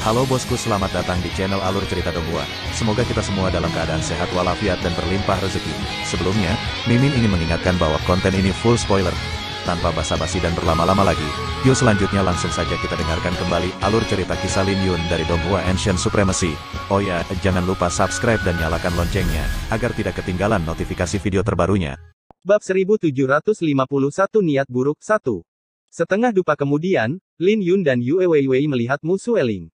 Halo bosku, selamat datang di channel Alur Cerita Donghua. Semoga kita semua dalam keadaan sehat walafiat dan berlimpah rezeki. Sebelumnya, Mimin ingin mengingatkan bahwa konten ini full spoiler. Tanpa basa-basi dan berlama-lama lagi, yuk selanjutnya langsung saja kita dengarkan kembali alur cerita kisah Lin Yun dari Donghua Ancient Supremacy. Oh ya, jangan lupa subscribe dan nyalakan loncengnya, agar tidak ketinggalan notifikasi video terbarunya. Bab 1751 Niat Buruk 1. Setengah dupa kemudian, Lin Yun dan Yue Weiwei melihat Mu Sueling.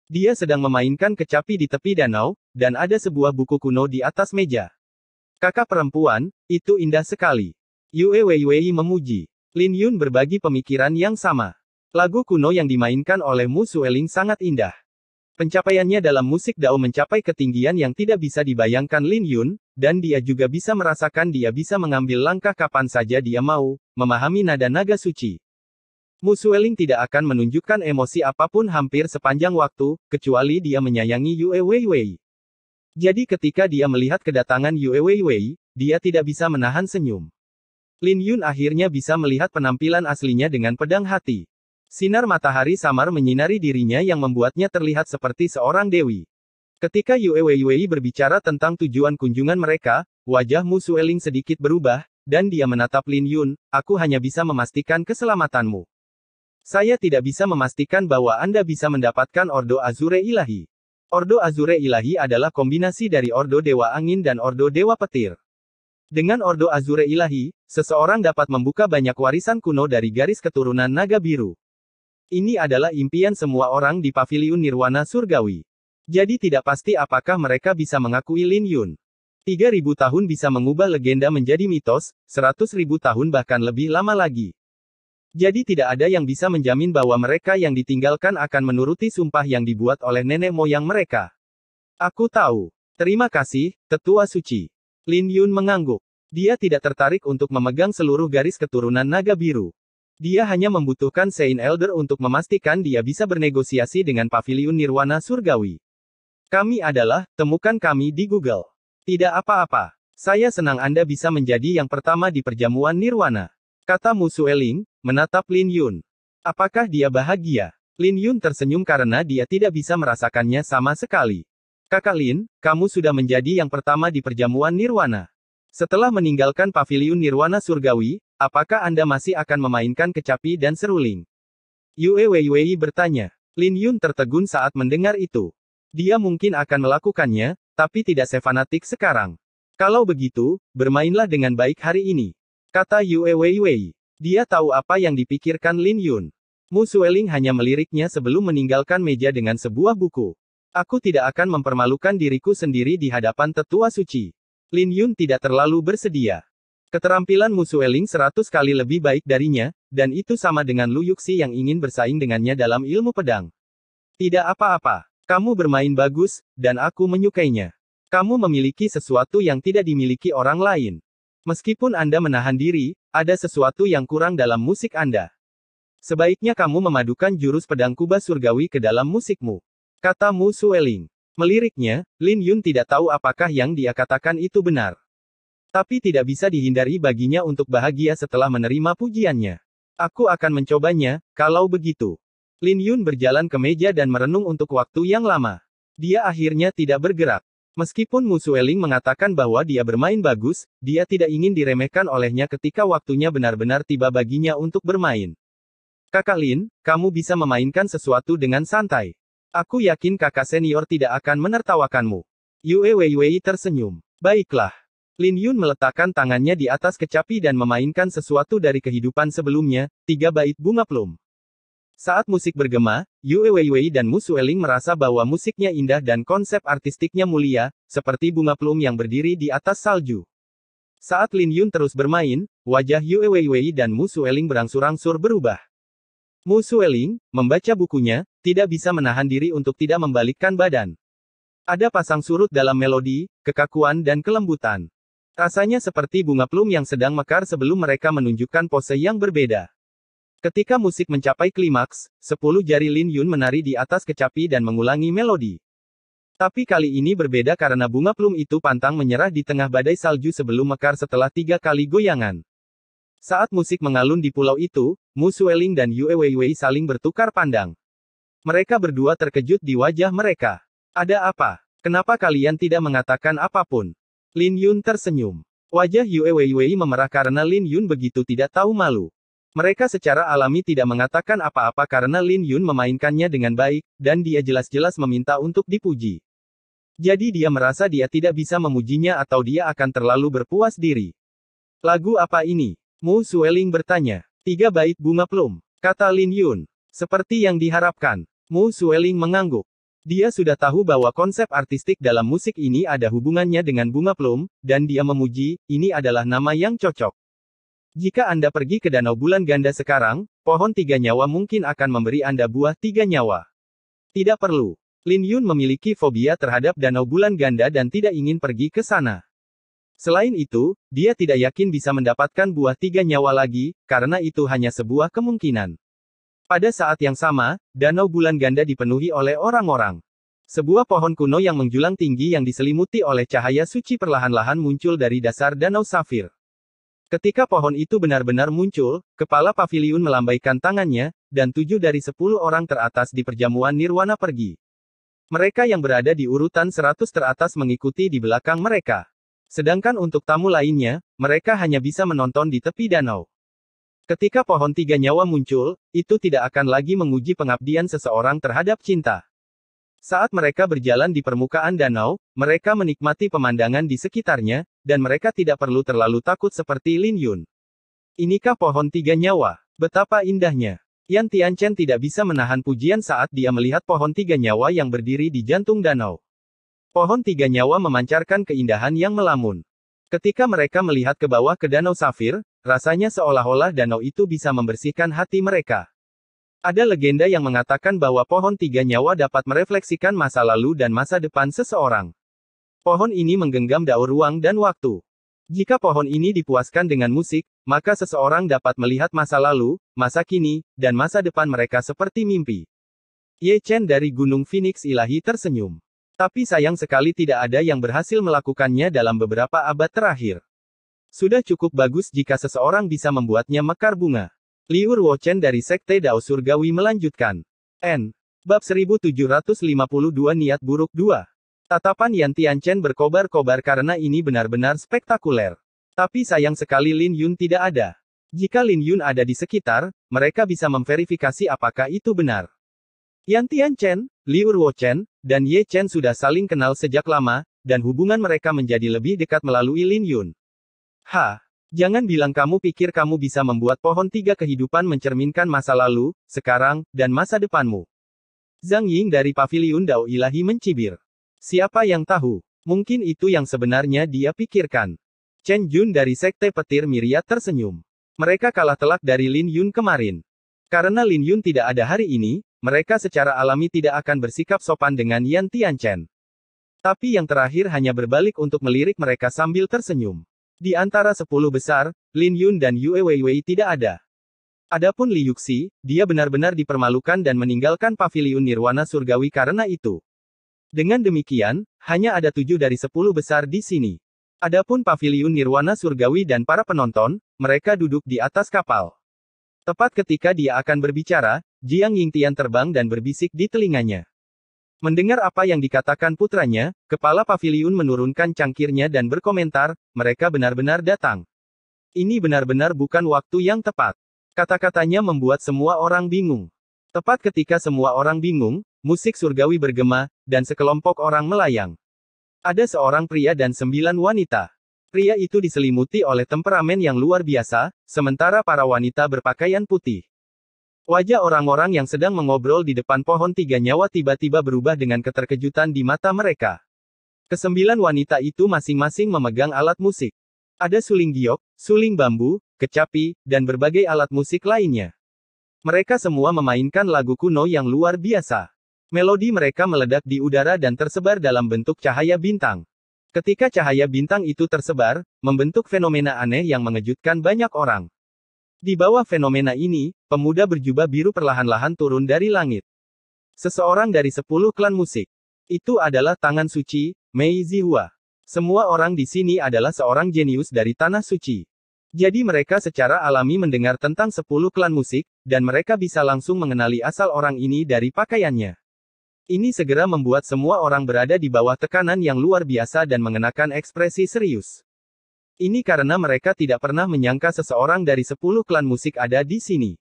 Dia sedang memainkan kecapi di tepi danau, dan ada sebuah buku kuno di atas meja. Kakak perempuan, itu indah sekali. Yue Weiwei memuji. Lin Yun berbagi pemikiran yang sama. Lagu kuno yang dimainkan oleh Mu Sueling sangat indah. Pencapaiannya dalam musik Dao mencapai ketinggian yang tidak bisa dibayangkan Lin Yun, dan dia juga bisa merasakan dia bisa mengambil langkah kapan saja dia mau, memahami nada naga suci. Mu Sueling tidak akan menunjukkan emosi apapun hampir sepanjang waktu, kecuali dia menyayangi Yue Weiwei. Jadi ketika dia melihat kedatangan Yue Weiwei, dia tidak bisa menahan senyum. Lin Yun akhirnya bisa melihat penampilan aslinya dengan pedang hati. Sinar matahari samar menyinari dirinya yang membuatnya terlihat seperti seorang dewi. Ketika Yue Weiwei berbicara tentang tujuan kunjungan mereka, wajah Mu Sueling sedikit berubah, dan dia menatap Lin Yun, "Aku hanya bisa memastikan keselamatanmu. Saya tidak bisa memastikan bahwa Anda bisa mendapatkan Ordo Azure Ilahi. Ordo Azure Ilahi adalah kombinasi dari Ordo Dewa Angin dan Ordo Dewa Petir. Dengan Ordo Azure Ilahi, seseorang dapat membuka banyak warisan kuno dari garis keturunan naga biru. Ini adalah impian semua orang di Paviliun Nirwana Surgawi. Jadi tidak pasti apakah mereka bisa mengakui Lin Yun. 3.000 tahun bisa mengubah legenda menjadi mitos, 100.000 tahun bahkan lebih lama lagi. Jadi tidak ada yang bisa menjamin bahwa mereka yang ditinggalkan akan menuruti sumpah yang dibuat oleh nenek moyang mereka. Aku tahu. Terima kasih, Tetua Suci. Lin Yun mengangguk. Dia tidak tertarik untuk memegang seluruh garis keturunan naga biru. Dia hanya membutuhkan Saint Elder untuk memastikan dia bisa bernegosiasi dengan Paviliun Nirwana Surgawi. Kami adalah, temukan kami di Google. Tidak apa-apa. Saya senang Anda bisa menjadi yang pertama di perjamuan Nirwana, kata Mu Sueling, menatap Lin Yun. Apakah dia bahagia? Lin Yun tersenyum karena dia tidak bisa merasakannya sama sekali. Kakak Lin, kamu sudah menjadi yang pertama di perjamuan Nirwana. Setelah meninggalkan Paviliun Nirwana Surgawi, apakah Anda masih akan memainkan kecapi dan seruling? Yue Weiwei bertanya. Lin Yun tertegun saat mendengar itu. Dia mungkin akan melakukannya, tapi tidak sefanatik sekarang. Kalau begitu, bermainlah dengan baik hari ini, kata Yue Weiwei. Dia tahu apa yang dipikirkan Lin Yun. Mu Sueling hanya meliriknya sebelum meninggalkan meja dengan sebuah buku. Aku tidak akan mempermalukan diriku sendiri di hadapan Tetua Suci. Lin Yun tidak terlalu bersedia. Keterampilan Mu Sueling 100 kali lebih baik darinya, dan itu sama dengan Lu Yuxi yang ingin bersaing dengannya dalam ilmu pedang. Tidak apa-apa. Kamu bermain bagus, dan aku menyukainya. Kamu memiliki sesuatu yang tidak dimiliki orang lain. Meskipun Anda menahan diri, ada sesuatu yang kurang dalam musik Anda. Sebaiknya kamu memadukan jurus pedang kubah surgawi ke dalam musikmu, kata Mu Sueling. Meliriknya, Lin Yun tidak tahu apakah yang dia katakan itu benar. Tapi tidak bisa dihindari baginya untuk bahagia setelah menerima pujiannya. Aku akan mencobanya, kalau begitu. Lin Yun berjalan ke meja dan merenung untuk waktu yang lama. Dia akhirnya tidak bergerak. Meskipun Mu Sueling mengatakan bahwa dia bermain bagus, dia tidak ingin diremehkan olehnya ketika waktunya benar-benar tiba baginya untuk bermain. Kakak Lin, kamu bisa memainkan sesuatu dengan santai. Aku yakin kakak senior tidak akan menertawakanmu. Yue Weiwei tersenyum. Baiklah. Lin Yun meletakkan tangannya di atas kecapi dan memainkan sesuatu dari kehidupan sebelumnya, 3 bait bunga plum. Saat musik bergema, Yue Weiwei dan Mu Sueling merasa bahwa musiknya indah dan konsep artistiknya mulia, seperti bunga plum yang berdiri di atas salju. Saat Lin Yun terus bermain, wajah Yue Weiwei dan Mu Sueling berangsur-angsur berubah. Mu Sueling, membaca bukunya, tidak bisa menahan diri untuk tidak membalikkan badan. Ada pasang surut dalam melodi, kekakuan dan kelembutan. Rasanya seperti bunga plum yang sedang mekar sebelum mereka menunjukkan pose yang berbeda. Ketika musik mencapai klimaks, 10 jari Lin Yun menari di atas kecapi dan mengulangi melodi. Tapi kali ini berbeda karena bunga plum itu pantang menyerah di tengah badai salju sebelum mekar setelah 3 kali goyangan. Saat musik mengalun di pulau itu, Mu Sueling dan Yue Weiwei saling bertukar pandang. Mereka berdua terkejut di wajah mereka. Ada apa? Kenapa kalian tidak mengatakan apapun? Lin Yun tersenyum. Wajah Yue Weiwei memerah karena Lin Yun begitu tidak tahu malu. Mereka secara alami tidak mengatakan apa-apa karena Lin Yun memainkannya dengan baik, dan dia jelas-jelas meminta untuk dipuji. Jadi dia merasa dia tidak bisa memujinya atau dia akan terlalu berpuas diri. Lagu apa ini? Mu Sueling bertanya. 3 bait bunga plum, kata Lin Yun. Seperti yang diharapkan. Mu Sueling mengangguk. Dia sudah tahu bahwa konsep artistik dalam musik ini ada hubungannya dengan bunga plum, dan dia memuji, ini adalah nama yang cocok. Jika Anda pergi ke Danau Bulan Ganda sekarang, pohon 3 nyawa mungkin akan memberi Anda buah 3 nyawa. Tidak perlu. Lin Yun memiliki fobia terhadap Danau Bulan Ganda dan tidak ingin pergi ke sana. Selain itu, dia tidak yakin bisa mendapatkan buah 3 nyawa lagi, karena itu hanya sebuah kemungkinan. Pada saat yang sama, Danau Bulan Ganda dipenuhi oleh orang-orang. Sebuah pohon kuno yang menjulang tinggi yang diselimuti oleh cahaya suci perlahan-lahan muncul dari dasar Danau Safir. Ketika pohon itu benar-benar muncul, kepala paviliun melambaikan tangannya, dan 7 dari 10 orang teratas di perjamuan Nirwana pergi. Mereka yang berada di urutan 100 teratas mengikuti di belakang mereka. Sedangkan untuk tamu lainnya, mereka hanya bisa menonton di tepi danau. Ketika pohon 3 nyawa muncul, itu tidak akan lagi menguji pengabdian seseorang terhadap cinta. Saat mereka berjalan di permukaan danau, mereka menikmati pemandangan di sekitarnya, dan mereka tidak perlu terlalu takut seperti Lin Yun. Inikah pohon 3 nyawa? Betapa indahnya. Yan Tianchen tidak bisa menahan pujian saat dia melihat pohon 3 nyawa yang berdiri di jantung danau. Pohon 3 nyawa memancarkan keindahan yang melamun. Ketika mereka melihat ke bawah ke Danau Safir, rasanya seolah-olah danau itu bisa membersihkan hati mereka. Ada legenda yang mengatakan bahwa pohon 3 nyawa dapat merefleksikan masa lalu dan masa depan seseorang. Pohon ini menggenggam daur ruang dan waktu. Jika pohon ini dipuaskan dengan musik, maka seseorang dapat melihat masa lalu, masa kini, dan masa depan mereka seperti mimpi. Ye Chen dari Gunung Phoenix Ilahi tersenyum. Tapi sayang sekali tidak ada yang berhasil melakukannya dalam beberapa abad terakhir. Sudah cukup bagus jika seseorang bisa membuatnya mekar bunga. Liu Ruochen dari Sekte Dao Surgawi melanjutkan. N. Bab 1752 Niat Buruk 2. Tatapan Yan Tianchen berkobar-kobar karena ini benar-benar spektakuler. Tapi sayang sekali Lin Yun tidak ada. Jika Lin Yun ada di sekitar, mereka bisa memverifikasi apakah itu benar. Yan Tianchen, Liu Ruochen, dan Ye Chen sudah saling kenal sejak lama, dan hubungan mereka menjadi lebih dekat melalui Lin Yun. Jangan bilang kamu pikir kamu bisa membuat pohon 3 kehidupan mencerminkan masa lalu, sekarang, dan masa depanmu. Zhang Ying dari Paviliun Dao Ilahi mencibir. Siapa yang tahu? Mungkin itu yang sebenarnya dia pikirkan. Chen Jun dari Sekte Petir Myriad tersenyum. Mereka kalah telak dari Lin Yun kemarin. Karena Lin Yun tidak ada hari ini, mereka secara alami tidak akan bersikap sopan dengan Yan Tianchen. Tapi yang terakhir hanya berbalik untuk melirik mereka sambil tersenyum. Di antara 10 besar, Lin Yun dan Yue Weiwei tidak ada. Adapun Li Yuxi, dia benar-benar dipermalukan dan meninggalkan paviliun Nirwana Surgawi karena itu. Dengan demikian, hanya ada 7 dari 10 besar di sini. Adapun paviliun Nirwana Surgawi dan para penonton, mereka duduk di atas kapal. Tepat ketika dia akan berbicara, Jiang Yingtian terbang dan berbisik di telinganya. Mendengar apa yang dikatakan putranya, kepala paviliun menurunkan cangkirnya dan berkomentar, mereka benar-benar datang. Ini benar-benar bukan waktu yang tepat. Kata-katanya membuat semua orang bingung. Tepat ketika semua orang bingung, musik surgawi bergema, dan sekelompok orang melayang. Ada seorang pria dan 9 wanita. Pria itu diselimuti oleh temperamen yang luar biasa, sementara para wanita berpakaian putih. Wajah orang-orang yang sedang mengobrol di depan pohon 3 nyawa tiba-tiba berubah dengan keterkejutan di mata mereka. Ke-9 wanita itu masing-masing memegang alat musik. Ada suling giok, suling bambu, kecapi, dan berbagai alat musik lainnya. Mereka semua memainkan lagu kuno yang luar biasa. Melodi mereka meledak di udara dan tersebar dalam bentuk cahaya bintang. Ketika cahaya bintang itu tersebar, membentuk fenomena aneh yang mengejutkan banyak orang. Di bawah fenomena ini, pemuda berjubah biru perlahan-lahan turun dari langit. Seseorang dari 10 klan musik. Itu adalah tangan suci, Mei Zihua. Semua orang di sini adalah seorang jenius dari tanah suci. Jadi mereka secara alami mendengar tentang 10 klan musik, dan mereka bisa langsung mengenali asal orang ini dari pakaiannya. Ini segera membuat semua orang berada di bawah tekanan yang luar biasa dan mengenakan ekspresi serius. Ini karena mereka tidak pernah menyangka seseorang dari 10 klan musik ada di sini.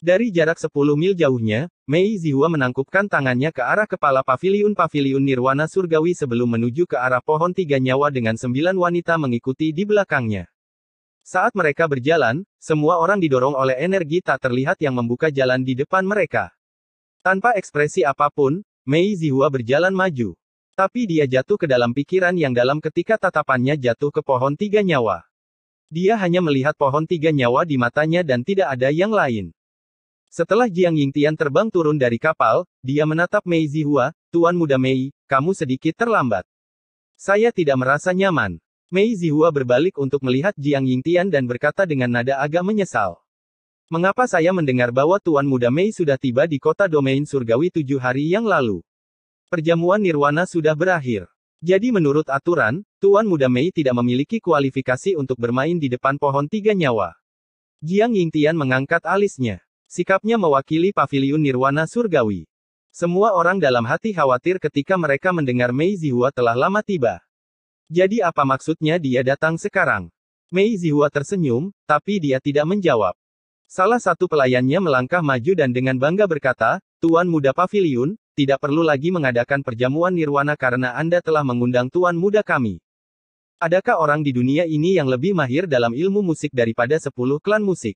Dari jarak 10 mil jauhnya, Mei Zihua menangkupkan tangannya ke arah kepala paviliun Nirwana Surgawi sebelum menuju ke arah pohon 3 nyawa dengan 9 wanita mengikuti di belakangnya. Saat mereka berjalan, semua orang didorong oleh energi tak terlihat yang membuka jalan di depan mereka. Tanpa ekspresi apapun, Mei Zihua berjalan maju. Tapi dia jatuh ke dalam pikiran yang dalam ketika tatapannya jatuh ke pohon 3 nyawa. Dia hanya melihat pohon 3 nyawa di matanya dan tidak ada yang lain. Setelah Jiang Yingtian terbang turun dari kapal, dia menatap Mei Zihua, "Tuan Muda Mei, kamu sedikit terlambat. Saya tidak merasa nyaman." Mei Zihua berbalik untuk melihat Jiang Yingtian dan berkata dengan nada agak menyesal. "Mengapa saya mendengar bahwa Tuan Muda Mei sudah tiba di kota domain surgawi 7 hari yang lalu? Perjamuan Nirwana sudah berakhir. Jadi menurut aturan, Tuan Muda Mei tidak memiliki kualifikasi untuk bermain di depan pohon 3 nyawa." Jiang Yingtian mengangkat alisnya. Sikapnya mewakili paviliun Nirwana Surgawi. Semua orang dalam hati khawatir ketika mereka mendengar Mei Zihua telah lama tiba. Jadi apa maksudnya dia datang sekarang? Mei Zihua tersenyum, tapi dia tidak menjawab. Salah satu pelayannya melangkah maju dan dengan bangga berkata, "Tuan Muda Paviliun, tidak perlu lagi mengadakan perjamuan Nirwana karena Anda telah mengundang Tuan Muda kami. Adakah orang di dunia ini yang lebih mahir dalam ilmu musik daripada 10 klan musik?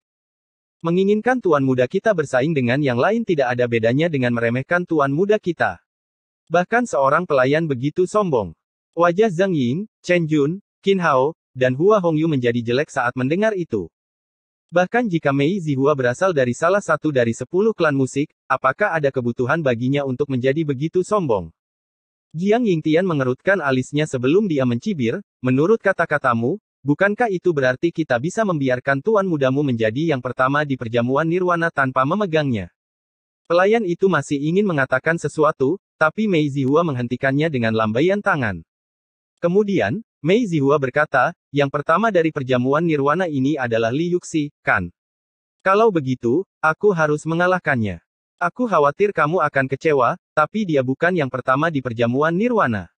Menginginkan Tuan Muda kita bersaing dengan yang lain tidak ada bedanya dengan meremehkan Tuan Muda kita." Bahkan seorang pelayan begitu sombong. Wajah Zhang Ying, Chen Jun, Qin Hao, dan Hua Hongyu menjadi jelek saat mendengar itu. Bahkan jika Mei Zihua berasal dari salah satu dari 10 klan musik, apakah ada kebutuhan baginya untuk menjadi begitu sombong? Jiang Yingtian mengerutkan alisnya sebelum dia mencibir, "Menurut kata-katamu, bukankah itu berarti kita bisa membiarkan Tuan Mudamu menjadi yang pertama di perjamuan Nirwana tanpa memegangnya?" Pelayan itu masih ingin mengatakan sesuatu, tapi Mei Zihua menghentikannya dengan lambaian tangan. Kemudian, Mei Zihua berkata, "Yang pertama dari perjamuan Nirwana ini adalah Li Yuxi, kan? Kalau begitu, aku harus mengalahkannya. Aku khawatir kamu akan kecewa, tapi dia bukan yang pertama di perjamuan Nirwana."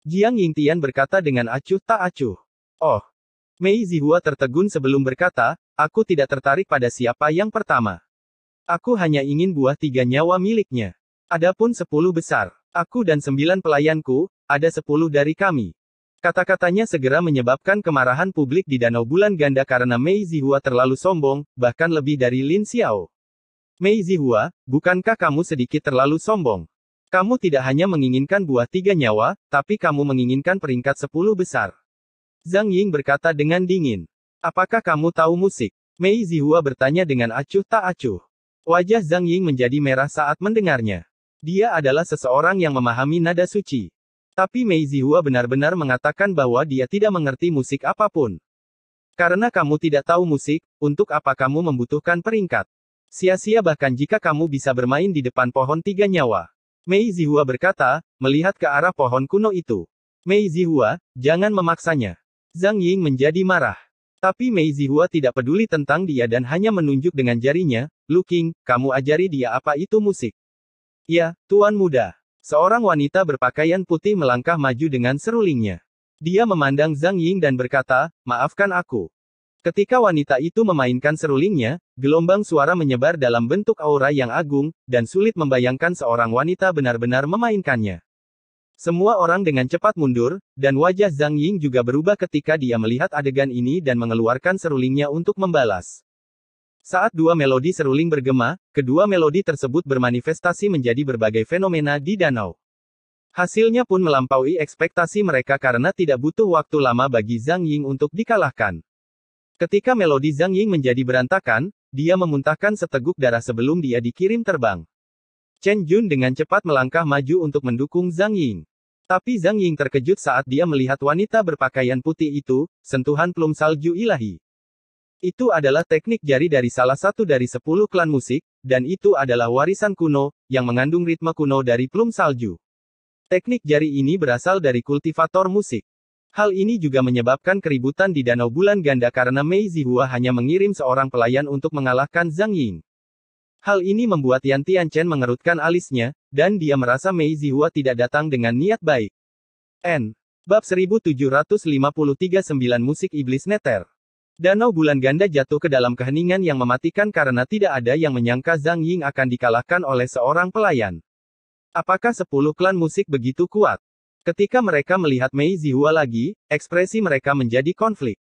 Jiang Yingtian berkata dengan acuh tak acuh. "Oh." Mei Zihua tertegun sebelum berkata, "Aku tidak tertarik pada siapa yang pertama. Aku hanya ingin buah 3 nyawa miliknya. Adapun 10 besar, aku dan 9 pelayanku, ada 10 dari kami." Kata-katanya segera menyebabkan kemarahan publik di Danau Bulan Ganda karena Mei Zihua terlalu sombong, bahkan lebih dari Lin Xiao. "Mei Zihua, bukankah kamu sedikit terlalu sombong? Kamu tidak hanya menginginkan buah 3 nyawa, tapi kamu menginginkan peringkat 10 besar." Zhang Ying berkata dengan dingin. "Apakah kamu tahu musik?" Mei Zihua bertanya dengan acuh tak acuh. Wajah Zhang Ying menjadi merah saat mendengarnya. Dia adalah seseorang yang memahami nada suci. Tapi Mei Zihua benar-benar mengatakan bahwa dia tidak mengerti musik apapun. "Karena kamu tidak tahu musik, untuk apa kamu membutuhkan peringkat? Sia-sia bahkan jika kamu bisa bermain di depan pohon 3 nyawa." Mei Zihua berkata, melihat ke arah pohon kuno itu. "Mei Zihua, jangan memaksanya." Zhang Ying menjadi marah. Tapi Mei Zihua tidak peduli tentang dia dan hanya menunjuk dengan jarinya, "Lu Qing, kamu ajari dia apa itu musik." "Ya, Tuan Muda." Seorang wanita berpakaian putih melangkah maju dengan serulingnya. Dia memandang Zhang Ying dan berkata, "Maafkan aku." Ketika wanita itu memainkan serulingnya, gelombang suara menyebar dalam bentuk aura yang agung, dan sulit membayangkan seorang wanita benar-benar memainkannya. Semua orang dengan cepat mundur, dan wajah Zhang Ying juga berubah ketika dia melihat adegan ini dan mengeluarkan serulingnya untuk membalas. Saat dua melodi seruling bergema, kedua melodi tersebut bermanifestasi menjadi berbagai fenomena di danau. Hasilnya pun melampaui ekspektasi mereka karena tidak butuh waktu lama bagi Zhang Ying untuk dikalahkan. Ketika melodi Zhang Ying menjadi berantakan, dia memuntahkan seteguk darah sebelum dia dikirim terbang. Chen Jun dengan cepat melangkah maju untuk mendukung Zhang Ying. Tapi Zhang Ying terkejut saat dia melihat wanita berpakaian putih itu, sentuhan plum salju ilahi. Itu adalah teknik jari dari salah satu dari 10 klan musik, dan itu adalah warisan kuno, yang mengandung ritme kuno dari plum salju. Teknik jari ini berasal dari kultivator musik. Hal ini juga menyebabkan keributan di Danau Bulan Ganda karena Mei Zihua hanya mengirim seorang pelayan untuk mengalahkan Zhang Ying. Hal ini membuat Yan Tianchen mengerutkan alisnya, dan dia merasa Mei Zihua tidak datang dengan niat baik. Bab 1753 9 Musik Iblis Neter. Danau Bulan Ganda jatuh ke dalam keheningan yang mematikan karena tidak ada yang menyangka Zhang Ying akan dikalahkan oleh seorang pelayan. Apakah 10 klan musik begitu kuat? Ketika mereka melihat Mei Zihua lagi, ekspresi mereka menjadi konflik.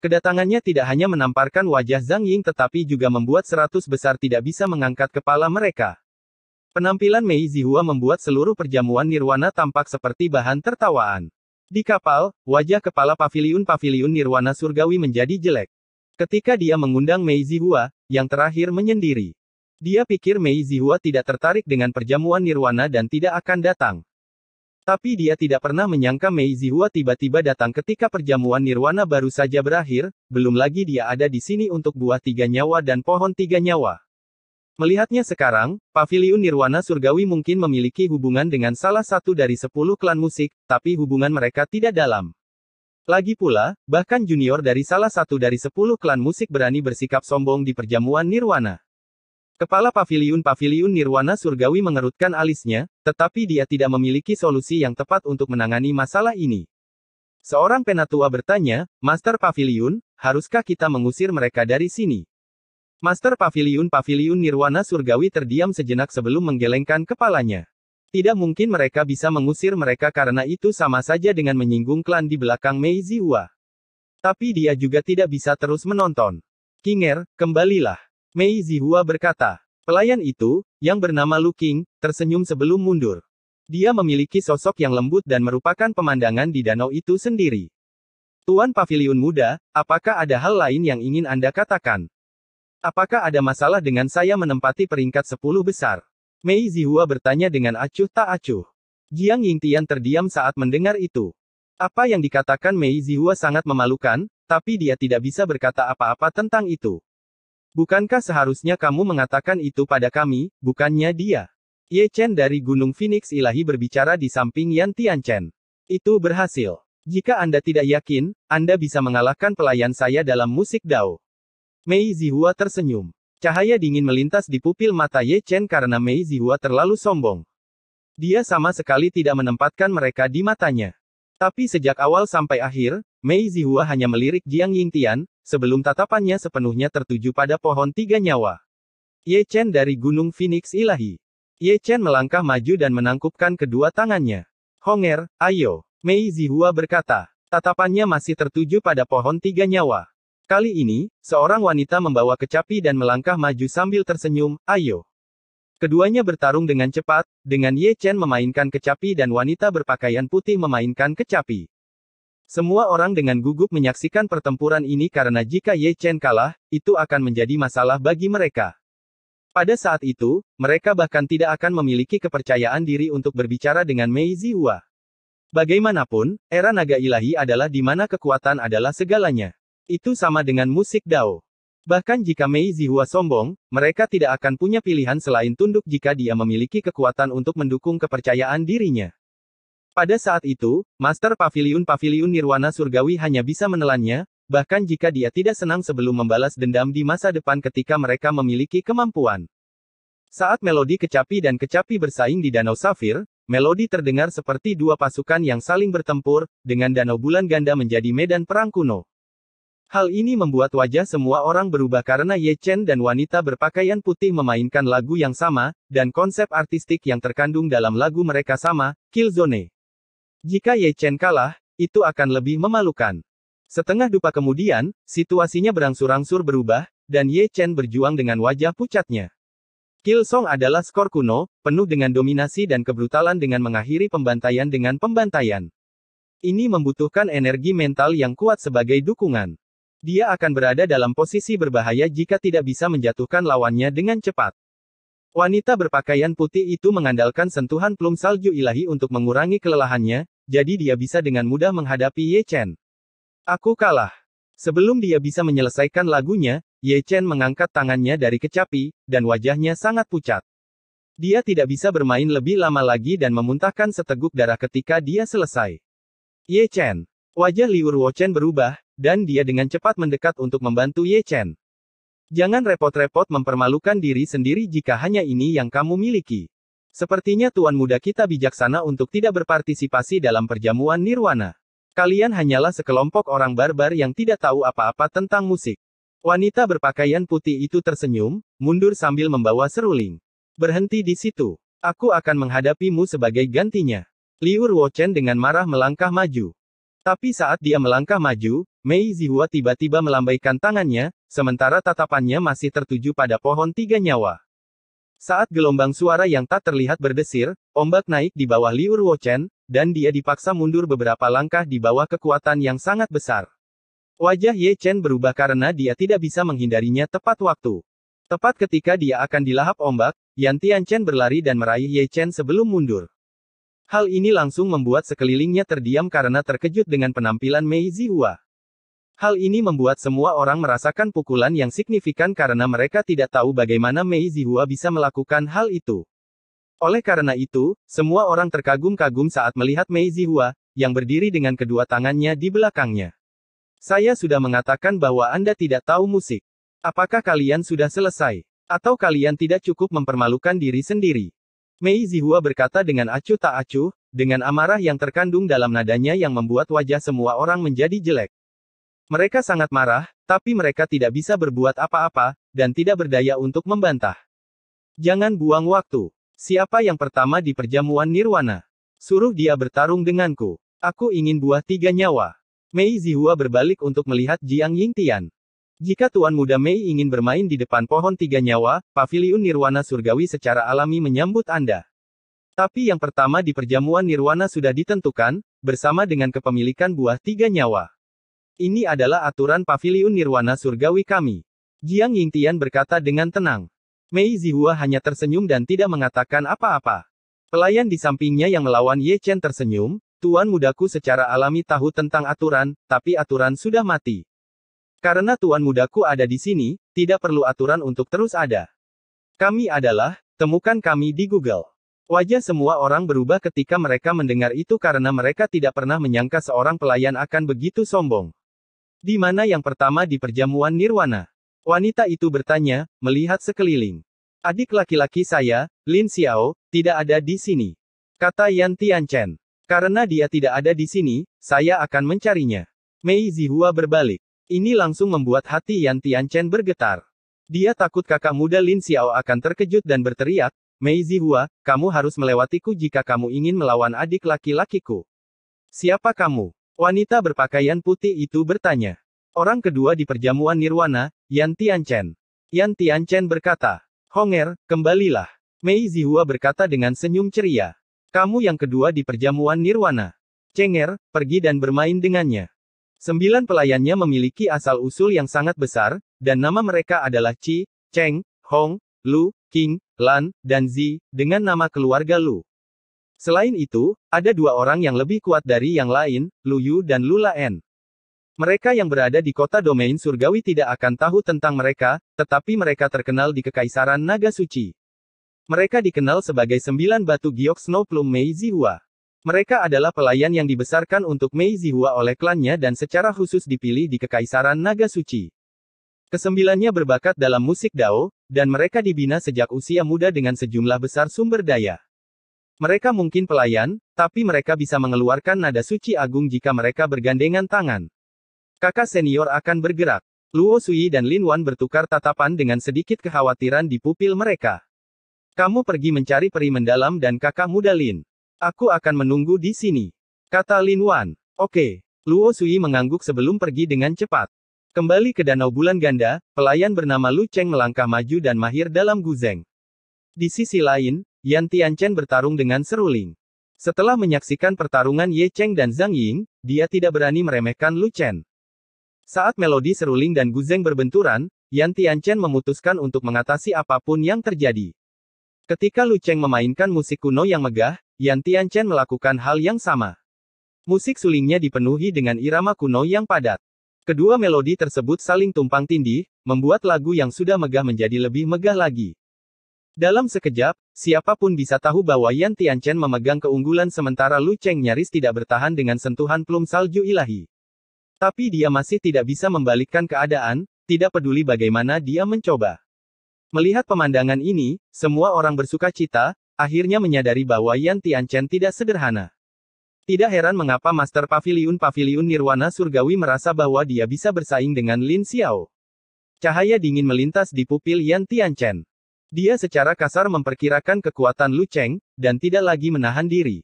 Kedatangannya tidak hanya menamparkan wajah Zhang Ying tetapi juga membuat 100 besar tidak bisa mengangkat kepala mereka. Penampilan Mei Zihua membuat seluruh perjamuan nirwana tampak seperti bahan tertawaan. Di kapal, wajah kepala paviliun-paviliun nirwana surgawi menjadi jelek. Ketika dia mengundang Mei Zihua, yang terakhir menyendiri. Dia pikir Mei Zihua tidak tertarik dengan perjamuan nirwana dan tidak akan datang. Tapi dia tidak pernah menyangka Mei Zihua tiba-tiba datang ketika perjamuan nirwana baru saja berakhir, belum lagi dia ada di sini untuk buah 3 nyawa dan pohon 3 nyawa. Melihatnya sekarang, paviliun nirwana surgawi mungkin memiliki hubungan dengan salah satu dari 10 klan musik, tapi hubungan mereka tidak dalam. Lagi pula, bahkan junior dari salah satu dari 10 klan musik berani bersikap sombong di perjamuan nirwana. Kepala paviliun-paviliun nirwana surgawi mengerutkan alisnya, tetapi dia tidak memiliki solusi yang tepat untuk menangani masalah ini. Seorang penatua bertanya, Master Paviliun, haruskah kita mengusir mereka dari sini? Master Paviliun-paviliun nirwana surgawi terdiam sejenak sebelum menggelengkan kepalanya. Tidak mungkin mereka bisa mengusir mereka karena itu sama saja dengan menyinggung klan di belakang Mei Zihua. Tapi dia juga tidak bisa terus menonton. Kinger, kembalilah. Mei Zihua berkata. Pelayan itu, yang bernama Lu Qing, tersenyum sebelum mundur. Dia memiliki sosok yang lembut dan merupakan pemandangan di danau itu sendiri. Tuan Paviliun Muda, apakah ada hal lain yang ingin Anda katakan? Apakah ada masalah dengan saya menempati peringkat 10 besar? Mei Zihua bertanya dengan acuh tak acuh. Jiang Yingtian terdiam saat mendengar itu. Apa yang dikatakan Mei Zihua sangat memalukan, tapi dia tidak bisa berkata apa-apa tentang itu. Bukankah seharusnya kamu mengatakan itu pada kami, bukannya dia? Ye Chen dari Gunung Phoenix Ilahi berbicara di samping Yan Tianchen. Itu berhasil. Jika Anda tidak yakin, Anda bisa mengalahkan pelayan saya dalam musik Dao. Mei Zihua tersenyum. Cahaya dingin melintas di pupil mata Ye Chen karena Mei Zihua terlalu sombong. Dia sama sekali tidak menempatkan mereka di matanya. Tapi sejak awal sampai akhir, Mei Zihua hanya melirik Jiang Yingtian, sebelum tatapannya sepenuhnya tertuju pada pohon 3 nyawa. Ye Chen dari Gunung Phoenix Ilahi. Ye Chen melangkah maju dan menangkupkan kedua tangannya. Honger, ayo. Mei Zihua berkata. Tatapannya masih tertuju pada pohon 3 nyawa. Kali ini, seorang wanita membawa kecapi dan melangkah maju sambil tersenyum, ayo. Keduanya bertarung dengan cepat, dengan Ye Chen memainkan kecapi dan wanita berpakaian putih memainkan kecapi. Semua orang dengan gugup menyaksikan pertempuran ini karena jika Ye Chen kalah, itu akan menjadi masalah bagi mereka. Pada saat itu, mereka bahkan tidak akan memiliki kepercayaan diri untuk berbicara dengan Mei Zihua. Bagaimanapun, era naga ilahi adalah di mana kekuatan adalah segalanya. Itu sama dengan musik Dao. Bahkan jika Mei Zihua sombong, mereka tidak akan punya pilihan selain tunduk jika dia memiliki kekuatan untuk mendukung kepercayaan dirinya. Pada saat itu, Master Paviliun-paviliun nirwana surgawi hanya bisa menelannya, bahkan jika dia tidak senang sebelum membalas dendam di masa depan ketika mereka memiliki kemampuan. Saat melodi kecapi dan kecapi bersaing di Danau Safir, melodi terdengar seperti dua pasukan yang saling bertempur, dengan Danau Bulan Ganda menjadi medan perang kuno. Hal ini membuat wajah semua orang berubah karena Ye Chen dan wanita berpakaian putih memainkan lagu yang sama, dan konsep artistik yang terkandung dalam lagu mereka sama, Killzone. Jika Ye Chen kalah, itu akan lebih memalukan. Setengah dupa kemudian, situasinya berangsur-angsur berubah, dan Ye Chen berjuang dengan wajah pucatnya. Killsong adalah skor kuno, penuh dengan dominasi dan kebrutalan dengan mengakhiri pembantaian dengan pembantaian. Ini membutuhkan energi mental yang kuat sebagai dukungan. Dia akan berada dalam posisi berbahaya jika tidak bisa menjatuhkan lawannya dengan cepat. Wanita berpakaian putih itu mengandalkan sentuhan plum salju ilahi untuk mengurangi kelelahannya, jadi dia bisa dengan mudah menghadapi Ye Chen. Aku kalah. Sebelum dia bisa menyelesaikan lagunya, Ye Chen mengangkat tangannya dari kecapi, dan wajahnya sangat pucat. Dia tidak bisa bermain lebih lama lagi dan memuntahkan seteguk darah ketika dia selesai. Ye Chen. Wajah Liu Ruochen berubah, dan dia dengan cepat mendekat untuk membantu Ye Chen. Jangan repot-repot mempermalukan diri sendiri jika hanya ini yang kamu miliki. Sepertinya tuan muda kita bijaksana untuk tidak berpartisipasi dalam perjamuan nirwana. Kalian hanyalah sekelompok orang barbar yang tidak tahu apa-apa tentang musik. Wanita berpakaian putih itu tersenyum, mundur sambil membawa seruling. Berhenti di situ. Aku akan menghadapimu sebagai gantinya. Liu Ruochen dengan marah melangkah maju. Tapi saat dia melangkah maju, Mei Zihua tiba-tiba melambaikan tangannya, sementara tatapannya masih tertuju pada pohon tiga nyawa. Saat gelombang suara yang tak terlihat berdesir, ombak naik di bawah Liu Ruochen, dan dia dipaksa mundur beberapa langkah di bawah kekuatan yang sangat besar. Wajah Ye Chen berubah karena dia tidak bisa menghindarinya tepat waktu. Tepat ketika dia akan dilahap ombak, Yan Tianchen berlari dan meraih Ye Chen sebelum mundur. Hal ini langsung membuat sekelilingnya terdiam karena terkejut dengan penampilan Mei Zihua. Hal ini membuat semua orang merasakan pukulan yang signifikan karena mereka tidak tahu bagaimana Mei Zihua bisa melakukan hal itu. Oleh karena itu, semua orang terkagum-kagum saat melihat Mei Zihua, yang berdiri dengan kedua tangannya di belakangnya. Saya sudah mengatakan bahwa Anda tidak tahu musik. Apakah kalian sudah selesai? Atau kalian tidak cukup mempermalukan diri sendiri? Mei Zihua berkata dengan acuh tak acuh, dengan amarah yang terkandung dalam nadanya yang membuat wajah semua orang menjadi jelek. Mereka sangat marah, tapi mereka tidak bisa berbuat apa-apa, dan tidak berdaya untuk membantah. Jangan buang waktu. Siapa yang pertama di perjamuan nirwana? Suruh dia bertarung denganku. Aku ingin buah tiga nyawa. Mei Zihua berbalik untuk melihat Jiang Yingtian. Jika Tuan Muda Mei ingin bermain di depan pohon tiga nyawa, paviliun nirwana surgawi secara alami menyambut Anda. Tapi yang pertama di perjamuan nirwana sudah ditentukan, bersama dengan kepemilikan buah tiga nyawa. Ini adalah aturan paviliun nirwana surgawi kami. Jiang Yingtian berkata dengan tenang. Mei Zihua hanya tersenyum dan tidak mengatakan apa-apa. Pelayan di sampingnya yang melawan Ye Chen tersenyum, Tuan mudaku secara alami tahu tentang aturan, tapi aturan sudah mati. Karena Tuan mudaku ada di sini, tidak perlu aturan untuk terus ada. Kami adalah, temukan kami di Google. Wajah semua orang berubah ketika mereka mendengar itu karena mereka tidak pernah menyangka seorang pelayan akan begitu sombong. Di mana yang pertama di perjamuan nirwana? Wanita itu bertanya, melihat sekeliling. Adik laki-laki saya, Lin Xiao, tidak ada di sini. Kata Yan Tianchen. Karena dia tidak ada di sini, saya akan mencarinya. Mei Zihua berbalik. Ini langsung membuat hati Yan Tianchen bergetar. Dia takut kakak muda Lin Xiao akan terkejut dan berteriak, Mei Zihua, kamu harus melewatiku jika kamu ingin melawan adik laki-lakiku. Siapa kamu? Wanita berpakaian putih itu bertanya. Orang kedua di perjamuan nirwana, Yan Tianchen. Yan Tianchen berkata, Honger, kembalilah. Mei Zihua berkata dengan senyum ceria. Kamu yang kedua di perjamuan nirwana. Cenger, pergi dan bermain dengannya. 9 pelayannya memiliki asal-usul yang sangat besar, dan nama mereka adalah Qi, Cheng, Hong, Lu, Qing, Lan, dan Zi, dengan nama keluarga Lu. Selain itu, ada 2 orang yang lebih kuat dari yang lain, Lu Yu dan Lu Laen. Mereka yang berada di kota domain surgawi tidak akan tahu tentang mereka, tetapi mereka terkenal di Kekaisaran Naga Suci. Mereka dikenal sebagai 9 batu giok Snow Plume Mei Zihua. Mereka adalah pelayan yang dibesarkan untuk Mei Zihua oleh klannya dan secara khusus dipilih di Kekaisaran Naga Suci. Kesembilannya berbakat dalam musik Dao, dan mereka dibina sejak usia muda dengan sejumlah besar sumber daya. Mereka mungkin pelayan, tapi mereka bisa mengeluarkan nada suci agung jika mereka bergandengan tangan. Kakak senior akan bergerak. Luo Sui dan Lin Wan bertukar tatapan dengan sedikit kekhawatiran di pupil mereka. Kamu pergi mencari peri mendalam dan kakak muda Lin. Aku akan menunggu di sini. Kata Lin Wan. Oke. Luo Sui mengangguk sebelum pergi dengan cepat. Kembali ke Danau Bulan Ganda, pelayan bernama Lu Cheng melangkah maju dan mahir dalam guzeng. Di sisi lain, Yan Tianchen bertarung dengan seruling. Setelah menyaksikan pertarungan Ye Cheng dan Zhang Ying, dia tidak berani meremehkan Lu Chen. Saat melodi seruling dan guzeng berbenturan, Yan Tianchen memutuskan untuk mengatasi apapun yang terjadi. Ketika Lu Cheng memainkan musik kuno yang megah, Yan Tianchen melakukan hal yang sama. Musik sulingnya dipenuhi dengan irama kuno yang padat. Kedua melodi tersebut saling tumpang tindih, membuat lagu yang sudah megah menjadi lebih megah lagi. Dalam sekejap, siapapun bisa tahu bahwa Yan Tianchen memegang keunggulan sementara Lu Cheng nyaris tidak bertahan dengan sentuhan plum salju ilahi. Tapi dia masih tidak bisa membalikkan keadaan, tidak peduli bagaimana dia mencoba. Melihat pemandangan ini, semua orang bersuka cita, akhirnya menyadari bahwa Yan Tianchen tidak sederhana. Tidak heran mengapa Master Paviliun Nirwana Surgawi merasa bahwa dia bisa bersaing dengan Lin Xiao. Cahaya dingin melintas di pupil Yan Tianchen. Dia secara kasar memperkirakan kekuatan Lu Cheng, dan tidak lagi menahan diri.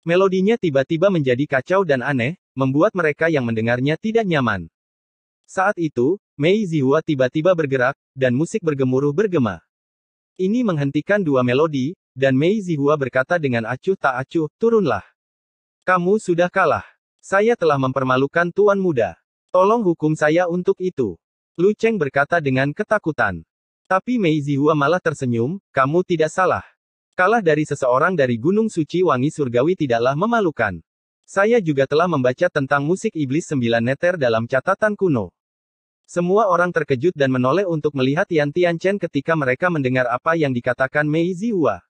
Melodinya tiba-tiba menjadi kacau dan aneh, membuat mereka yang mendengarnya tidak nyaman. Saat itu, Mei Zihua tiba-tiba bergerak, dan musik bergemuruh bergema. Ini menghentikan dua melodi, dan Mei Zihua berkata dengan acuh tak acuh, turunlah. Kamu sudah kalah. Saya telah mempermalukan Tuan Muda. Tolong hukum saya untuk itu. Lu Cheng berkata dengan ketakutan. Tapi Mei Zihua malah tersenyum, kamu tidak salah. Kalah dari seseorang dari Gunung Suci Wangi Surgawi tidaklah memalukan. Saya juga telah membaca tentang musik iblis 9 neter dalam catatan kuno. Semua orang terkejut dan menoleh untuk melihat Yan Tianchen ketika mereka mendengar apa yang dikatakan Mei Zihua.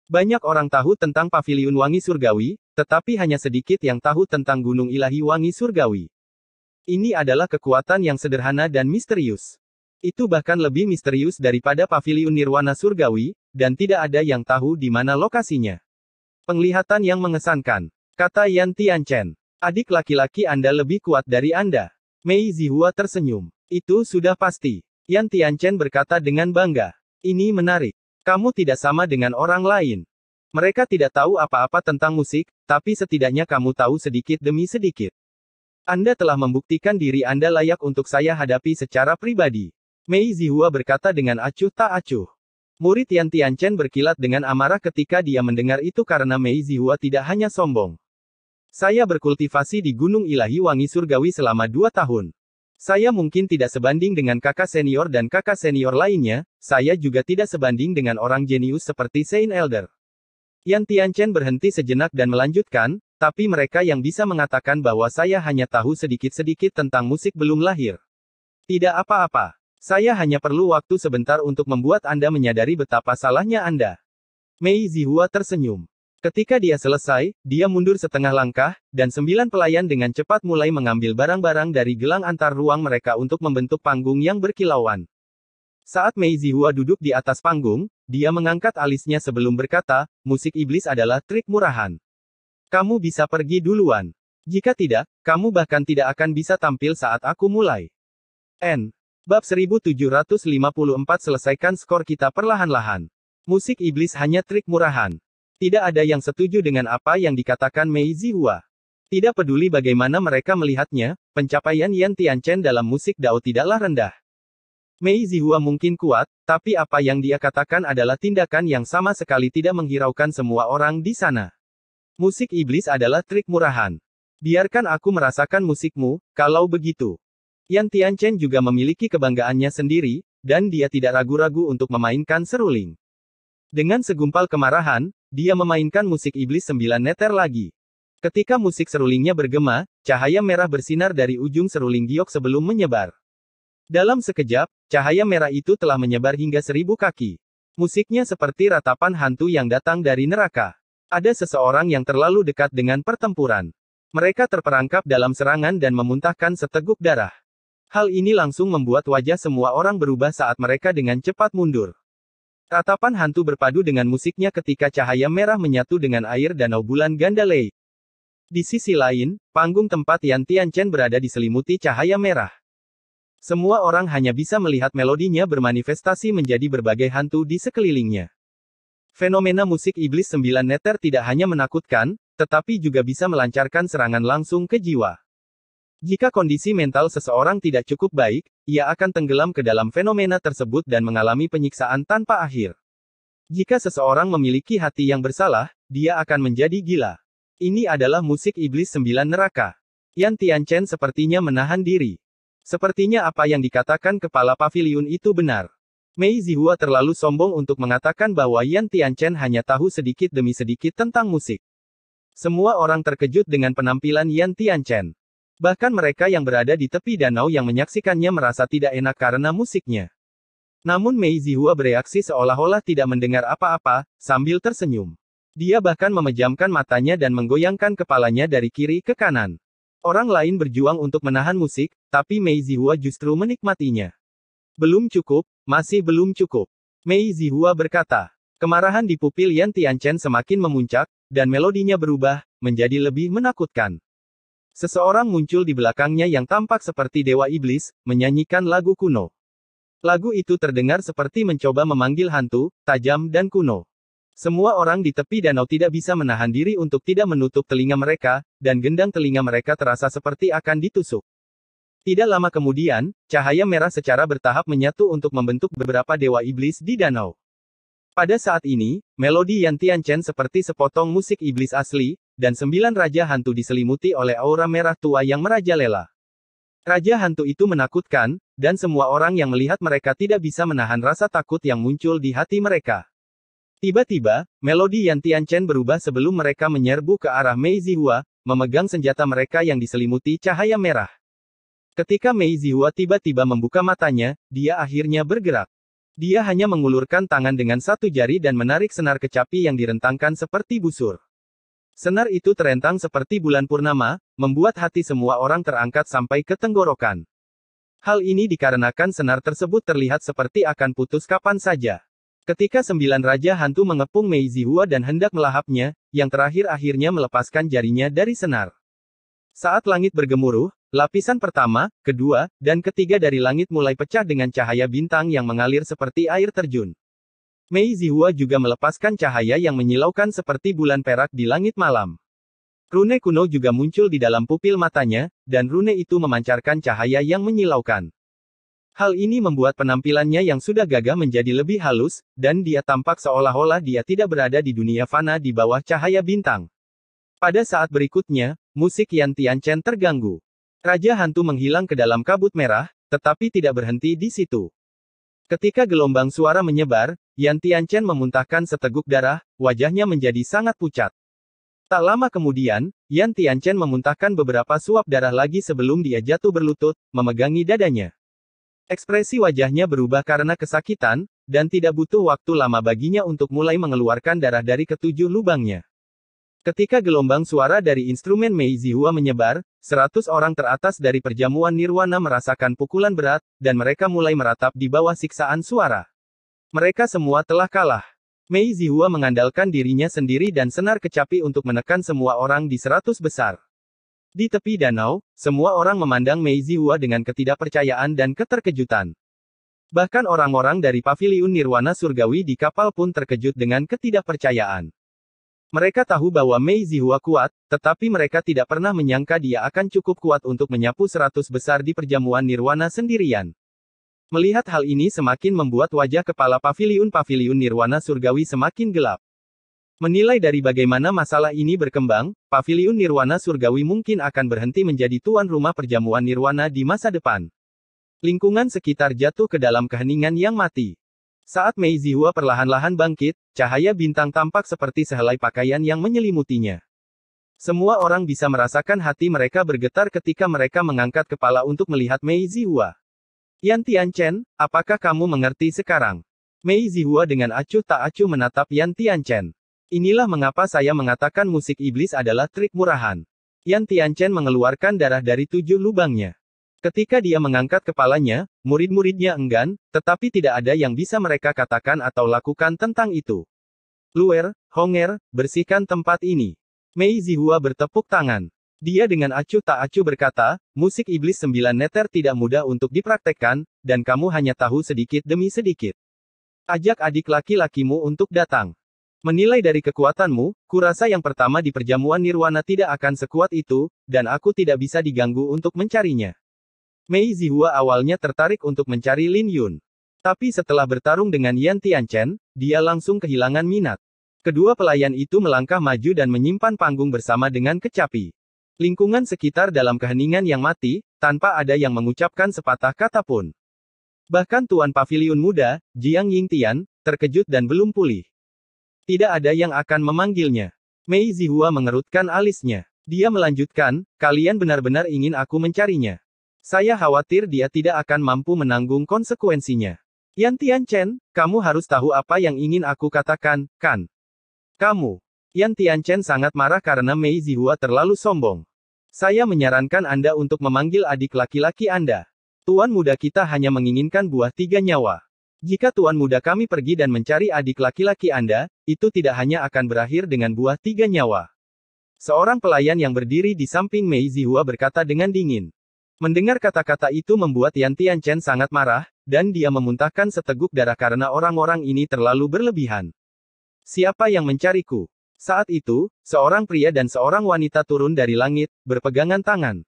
Banyak orang tahu tentang Paviliun Wangi Surgawi, tetapi hanya sedikit yang tahu tentang Gunung Ilahi Wangi Surgawi. Ini adalah kekuatan yang sederhana dan misterius. Itu bahkan lebih misterius daripada Paviliun Nirwana Surgawi, dan tidak ada yang tahu di mana lokasinya. Penglihatan yang mengesankan, kata Yan Tianchen. Adik laki-laki Anda lebih kuat dari Anda. Mei Zihua tersenyum. Itu sudah pasti. Yan Tianchen berkata dengan bangga. Ini menarik. Kamu tidak sama dengan orang lain. Mereka tidak tahu apa-apa tentang musik, tapi setidaknya kamu tahu sedikit demi sedikit. Anda telah membuktikan diri Anda layak untuk saya hadapi secara pribadi. Mei Zihua berkata dengan acuh tak acuh. Murid Yan Tianchen berkilat dengan amarah ketika dia mendengar itu karena Mei Zihua tidak hanya sombong. Saya berkultivasi di Gunung Ilahi Wangi Surgawi selama 2 tahun. Saya mungkin tidak sebanding dengan kakak senior dan kakak senior lainnya, saya juga tidak sebanding dengan orang jenius seperti Saint Elder. Yan Tianchen berhenti sejenak dan melanjutkan, tapi mereka yang bisa mengatakan bahwa saya hanya tahu sedikit-sedikit tentang musik belum lahir. Tidak apa-apa. Saya hanya perlu waktu sebentar untuk membuat Anda menyadari betapa salahnya Anda. Mei Zihua tersenyum. Ketika dia selesai, dia mundur setengah langkah, dan 9 pelayan dengan cepat mulai mengambil barang-barang dari gelang antar ruang mereka untuk membentuk panggung yang berkilauan. Saat Mei Zihua duduk di atas panggung, dia mengangkat alisnya sebelum berkata, musik iblis adalah trik murahan. Kamu bisa pergi duluan. Jika tidak, kamu bahkan tidak akan bisa tampil saat aku mulai. Bab 1754 selesaikan skor kita perlahan-lahan. Musik iblis hanya trik murahan. Tidak ada yang setuju dengan apa yang dikatakan Mei Zihua. Tidak peduli bagaimana mereka melihatnya, pencapaian Yan Tianchen dalam musik Dao tidaklah rendah. Mei Zihua mungkin kuat, tapi apa yang dia katakan adalah tindakan yang sama sekali tidak menghiraukan semua orang di sana. Musik iblis adalah trik murahan. Biarkan aku merasakan musikmu, kalau begitu. Yan Tianchen juga memiliki kebanggaannya sendiri, dan dia tidak ragu-ragu untuk memainkan seruling. Dengan segumpal kemarahan, dia memainkan musik iblis 9 neter lagi. Ketika musik serulingnya bergema, cahaya merah bersinar dari ujung seruling giok sebelum menyebar. Dalam sekejap, cahaya merah itu telah menyebar hingga 1000 kaki. Musiknya seperti ratapan hantu yang datang dari neraka. Ada seseorang yang terlalu dekat dengan pertempuran. Mereka terperangkap dalam serangan dan memuntahkan seteguk darah. Hal ini langsung membuat wajah semua orang berubah saat mereka dengan cepat mundur. Ratapan hantu berpadu dengan musiknya ketika cahaya merah menyatu dengan air danau bulan Gandalei. Di sisi lain, panggung tempat Yan Tianchen berada diselimuti cahaya merah. Semua orang hanya bisa melihat melodinya bermanifestasi menjadi berbagai hantu di sekelilingnya. Fenomena musik iblis 9 neter tidak hanya menakutkan, tetapi juga bisa melancarkan serangan langsung ke jiwa. Jika kondisi mental seseorang tidak cukup baik, ia akan tenggelam ke dalam fenomena tersebut dan mengalami penyiksaan tanpa akhir. Jika seseorang memiliki hati yang bersalah, dia akan menjadi gila. Ini adalah musik iblis 9 neraka. Yan Tianchen sepertinya menahan diri. Sepertinya apa yang dikatakan kepala paviliun itu benar. Mei Zihua terlalu sombong untuk mengatakan bahwa Yan Tianchen hanya tahu sedikit demi sedikit tentang musik. Semua orang terkejut dengan penampilan Yan Tianchen. Bahkan mereka yang berada di tepi danau yang menyaksikannya merasa tidak enak karena musiknya. Namun Mei Zihua bereaksi seolah-olah tidak mendengar apa-apa, sambil tersenyum. Dia bahkan memejamkan matanya dan menggoyangkan kepalanya dari kiri ke kanan. Orang lain berjuang untuk menahan musik, tapi Mei Zihua justru menikmatinya. Belum cukup, masih belum cukup. Mei Zihua berkata. Kemarahan di pupil Yan Tianchen semakin memuncak, dan melodinya berubah, menjadi lebih menakutkan. Seseorang muncul di belakangnya yang tampak seperti dewa iblis, menyanyikan lagu kuno. Lagu itu terdengar seperti mencoba memanggil hantu, tajam dan kuno. Semua orang di tepi danau tidak bisa menahan diri untuk tidak menutup telinga mereka, dan gendang telinga mereka terasa seperti akan ditusuk. Tidak lama kemudian, cahaya merah secara bertahap menyatu untuk membentuk beberapa dewa iblis di danau. Pada saat ini, melodi Yan Tianchen seperti sepotong musik iblis asli, dan 9 raja hantu diselimuti oleh aura merah tua yang merajalela. Raja hantu itu menakutkan, dan semua orang yang melihat mereka tidak bisa menahan rasa takut yang muncul di hati mereka. Tiba-tiba, melodi Yan Tianchen berubah sebelum mereka menyerbu ke arah Mei Zihua, memegang senjata mereka yang diselimuti cahaya merah. Ketika Mei Zihua tiba-tiba membuka matanya, dia akhirnya bergerak. Dia hanya mengulurkan tangan dengan satu jari dan menarik senar kecapi yang direntangkan seperti busur. Senar itu terentang seperti bulan purnama, membuat hati semua orang terangkat sampai ke tenggorokan. Hal ini dikarenakan senar tersebut terlihat seperti akan putus kapan saja. Ketika 9 raja hantu mengepung Mei Zihua dan hendak melahapnya, yang terakhir akhirnya melepaskan jarinya dari senar. Saat langit bergemuruh, lapisan pertama, kedua, dan ketiga dari langit mulai pecah dengan cahaya bintang yang mengalir seperti air terjun. Mei Zihua juga melepaskan cahaya yang menyilaukan seperti bulan perak di langit malam. Rune kuno juga muncul di dalam pupil matanya, dan rune itu memancarkan cahaya yang menyilaukan. Hal ini membuat penampilannya yang sudah gagah menjadi lebih halus, dan dia tampak seolah-olah dia tidak berada di dunia fana di bawah cahaya bintang. Pada saat berikutnya, musik Yan Tianchen terganggu. Raja hantu menghilang ke dalam kabut merah, tetapi tidak berhenti di situ. Ketika gelombang suara menyebar, Yan Tianchen memuntahkan seteguk darah, wajahnya menjadi sangat pucat. Tak lama kemudian, Yan Tianchen memuntahkan beberapa suap darah lagi sebelum dia jatuh berlutut, memegangi dadanya. Ekspresi wajahnya berubah karena kesakitan, dan tidak butuh waktu lama baginya untuk mulai mengeluarkan darah dari ketujuh lubangnya. Ketika gelombang suara dari instrumen Mei Zihua menyebar, 100 orang teratas dari perjamuan nirwana merasakan pukulan berat, dan mereka mulai meratap di bawah siksaan suara. Mereka semua telah kalah. Mei Zihua mengandalkan dirinya sendiri dan senar kecapi untuk menekan semua orang di 100 besar. Di tepi danau, semua orang memandang Mei Zihua dengan ketidakpercayaan dan keterkejutan. Bahkan orang-orang dari paviliun nirwana surgawi di kapal pun terkejut dengan ketidakpercayaan. Mereka tahu bahwa Mei Zihua kuat, tetapi mereka tidak pernah menyangka dia akan cukup kuat untuk menyapu 100 besar di perjamuan nirwana sendirian. Melihat hal ini semakin membuat wajah kepala paviliun-paviliun nirwana surgawi semakin gelap. Menilai dari bagaimana masalah ini berkembang, paviliun nirwana surgawi mungkin akan berhenti menjadi tuan rumah perjamuan nirwana di masa depan. Lingkungan sekitar jatuh ke dalam keheningan yang mati. Saat Mei Zihua perlahan-lahan bangkit, cahaya bintang tampak seperti sehelai pakaian yang menyelimutinya. Semua orang bisa merasakan hati mereka bergetar ketika mereka mengangkat kepala untuk melihat Mei Zihua. Yan Tianchen, apakah kamu mengerti sekarang? Mei Zihua dengan acuh tak acuh menatap Yan Tianchen. Inilah mengapa saya mengatakan musik iblis adalah trik murahan. Yan Tianchen mengeluarkan darah dari 7 lubangnya. Ketika dia mengangkat kepalanya, murid-muridnya enggan, tetapi tidak ada yang bisa mereka katakan atau lakukan tentang itu. Luer, Honger, bersihkan tempat ini. Mei Zihua bertepuk tangan. Dia dengan acuh tak acuh berkata, musik iblis 9 neter tidak mudah untuk dipraktekkan, dan kamu hanya tahu sedikit demi sedikit. Ajak adik laki-lakimu untuk datang. Menilai dari kekuatanmu, kurasa yang pertama di perjamuan nirwana tidak akan sekuat itu, dan aku tidak bisa diganggu untuk mencarinya. Mei Zihua awalnya tertarik untuk mencari Lin Yun. Tapi setelah bertarung dengan Yan Tianchen, dia langsung kehilangan minat. Kedua pelayan itu melangkah maju dan menyimpan panggung bersama dengan kecapi. Lingkungan sekitar dalam keheningan yang mati, tanpa ada yang mengucapkan sepatah kata pun. Bahkan Tuan Paviliun Muda, Jiang Yingtian, terkejut dan belum pulih. Tidak ada yang akan memanggilnya. Mei Zihua mengerutkan alisnya. Dia melanjutkan, kalian benar-benar ingin aku mencarinya. Saya khawatir dia tidak akan mampu menanggung konsekuensinya. Yan Tianchen, kamu harus tahu apa yang ingin aku katakan, kan? Kamu. Yan Tianchen sangat marah karena Mei Zihua terlalu sombong. Saya menyarankan Anda untuk memanggil adik laki-laki Anda. Tuan muda kita hanya menginginkan buah 3 nyawa. Jika tuan muda kami pergi dan mencari adik laki-laki Anda, itu tidak hanya akan berakhir dengan buah 3 nyawa. Seorang pelayan yang berdiri di samping Mei Zihua berkata dengan dingin. Mendengar kata-kata itu membuat Yan Tianchen sangat marah, dan dia memuntahkan seteguk darah karena orang-orang ini terlalu berlebihan. Siapa yang mencariku? Saat itu, seorang pria dan seorang wanita turun dari langit, berpegangan tangan.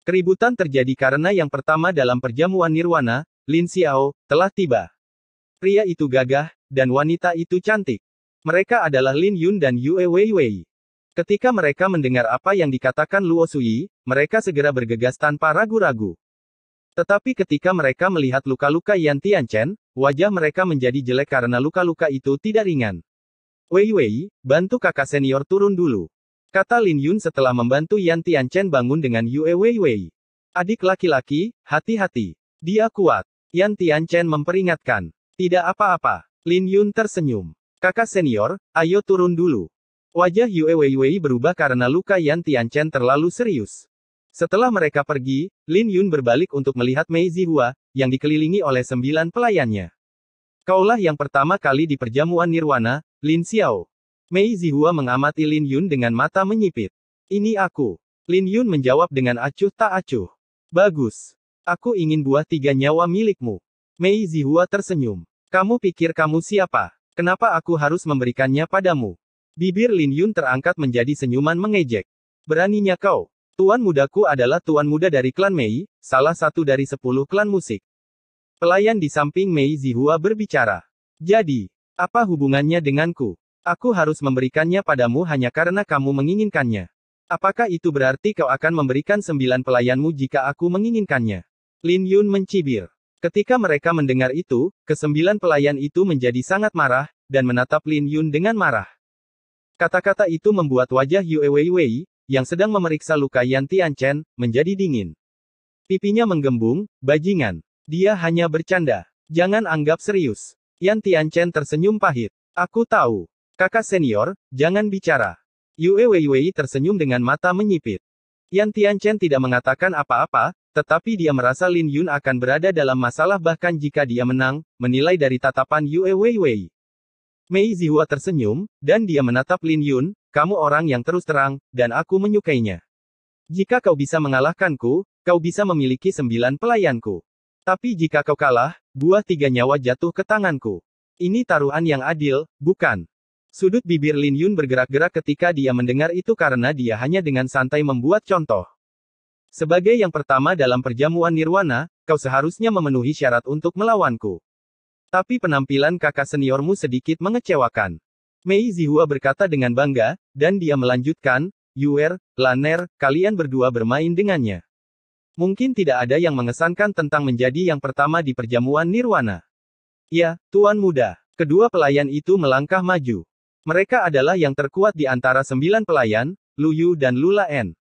Keributan terjadi karena yang pertama dalam perjamuan nirwana, Lin Xiao, telah tiba. Pria itu gagah, dan wanita itu cantik. Mereka adalah Lin Yun dan Yue Weiwei. Ketika mereka mendengar apa yang dikatakan Luo Sui, mereka segera bergegas tanpa ragu-ragu. Tetapi ketika mereka melihat luka-luka Yan Tianchen, wajah mereka menjadi jelek karena luka-luka itu tidak ringan. Weiwei, bantu kakak senior turun dulu. Kata Lin Yun setelah membantu Yan Tianchen bangun dengan Yue Weiwei. Adik laki-laki, hati-hati. Dia kuat. Yan Tianchen memperingatkan. Tidak apa-apa. Lin Yun tersenyum. Kakak senior, ayo turun dulu. Wajah Yue Weiwei berubah karena luka Yan Tianchen terlalu serius. Setelah mereka pergi, Lin Yun berbalik untuk melihat Mei Zihua, yang dikelilingi oleh 9 pelayannya. Kaulah yang pertama kali di perjamuan nirwana, Lin Xiao. Mei Zihua mengamati Lin Yun dengan mata menyipit. Ini aku. Lin Yun menjawab dengan acuh tak acuh. Bagus. Aku ingin buah 3 nyawa milikmu. Mei Zihua tersenyum. Kamu pikir kamu siapa? Kenapa aku harus memberikannya padamu? Bibir Lin Yun terangkat menjadi senyuman mengejek. Beraninya kau. Tuan mudaku adalah tuan muda dari klan Mei, salah satu dari 10 klan musik. Pelayan di samping Mei Zihua berbicara. Jadi, apa hubungannya denganku? Aku harus memberikannya padamu hanya karena kamu menginginkannya. Apakah itu berarti kau akan memberikan 9 pelayanmu jika aku menginginkannya? Lin Yun mencibir. Ketika mereka mendengar itu, ke-9 pelayan itu menjadi sangat marah, dan menatap Lin Yun dengan marah. Kata-kata itu membuat wajah Yue Weiwei, yang sedang memeriksa luka Yan Tianchen, menjadi dingin. Pipinya menggembung, bajingan. Dia hanya bercanda. Jangan anggap serius. Yan Tianchen tersenyum pahit. Aku tahu. Kakak senior, jangan bicara. Yue Weiwei tersenyum dengan mata menyipit. Yan Tianchen tidak mengatakan apa-apa, tetapi dia merasa Lin Yun akan berada dalam masalah bahkan jika dia menang, menilai dari tatapan Yue Weiwei. Mei Zihua tersenyum, dan dia menatap Lin Yun, kamu orang yang terus terang, dan aku menyukainya. Jika kau bisa mengalahkanku, kau bisa memiliki 9 pelayanku. Tapi jika kau kalah, buah 3 nyawa jatuh ke tanganku. Ini taruhan yang adil, bukan? Sudut bibir Lin Yun bergerak-gerak ketika dia mendengar itu karena dia hanya dengan santai membuat contoh. Sebagai yang pertama dalam perjamuan nirwana, kau seharusnya memenuhi syarat untuk melawanku. Tapi penampilan kakak seniormu sedikit mengecewakan. Mei Zihua berkata dengan bangga, dan dia melanjutkan, Yuer, Laner, kalian berdua bermain dengannya. Mungkin tidak ada yang mengesankan tentang menjadi yang pertama di perjamuan nirwana. Ya, tuan muda. Kedua pelayan itu melangkah maju. Mereka adalah yang terkuat di antara 9 pelayan, Lu Yu dan Lu Laen.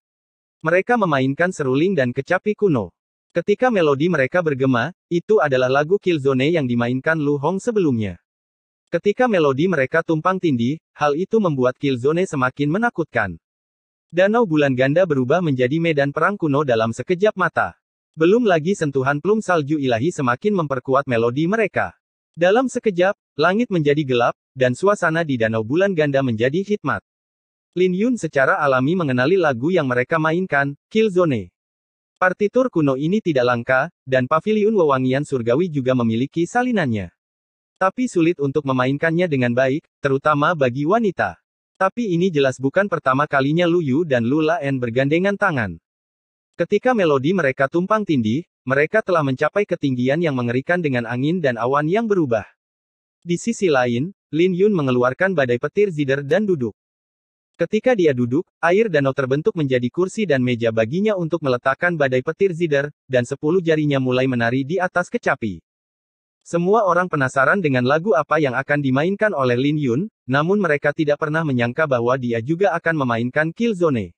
Mereka memainkan seruling dan kecapi kuno. Ketika melodi mereka bergema, itu adalah lagu Killzone yang dimainkan Lu Hong sebelumnya. Ketika melodi mereka tumpang tindih, hal itu membuat Killzone semakin menakutkan. Danau bulan ganda berubah menjadi medan perang kuno dalam sekejap mata. Belum lagi sentuhan plum salju ilahi semakin memperkuat melodi mereka. Dalam sekejap, langit menjadi gelap, dan suasana di danau bulan ganda menjadi hikmat. Lin Yun secara alami mengenali lagu yang mereka mainkan, Killzone. Partitur kuno ini tidak langka, dan paviliun wewangian surgawi juga memiliki salinannya. Tapi sulit untuk memainkannya dengan baik, terutama bagi wanita. Tapi ini jelas bukan pertama kalinya Lu Yu dan Lu Laen bergandengan tangan. Ketika melodi mereka tumpang tindih, mereka telah mencapai ketinggian yang mengerikan dengan angin dan awan yang berubah. Di sisi lain, Lin Yun mengeluarkan badai petir zider dan duduk. Ketika dia duduk, air danau terbentuk menjadi kursi dan meja baginya untuk meletakkan badai petir zider, dan 10 jarinya mulai menari di atas kecapi. Semua orang penasaran dengan lagu apa yang akan dimainkan oleh Lin Yun, namun mereka tidak pernah menyangka bahwa dia juga akan memainkan Killzone.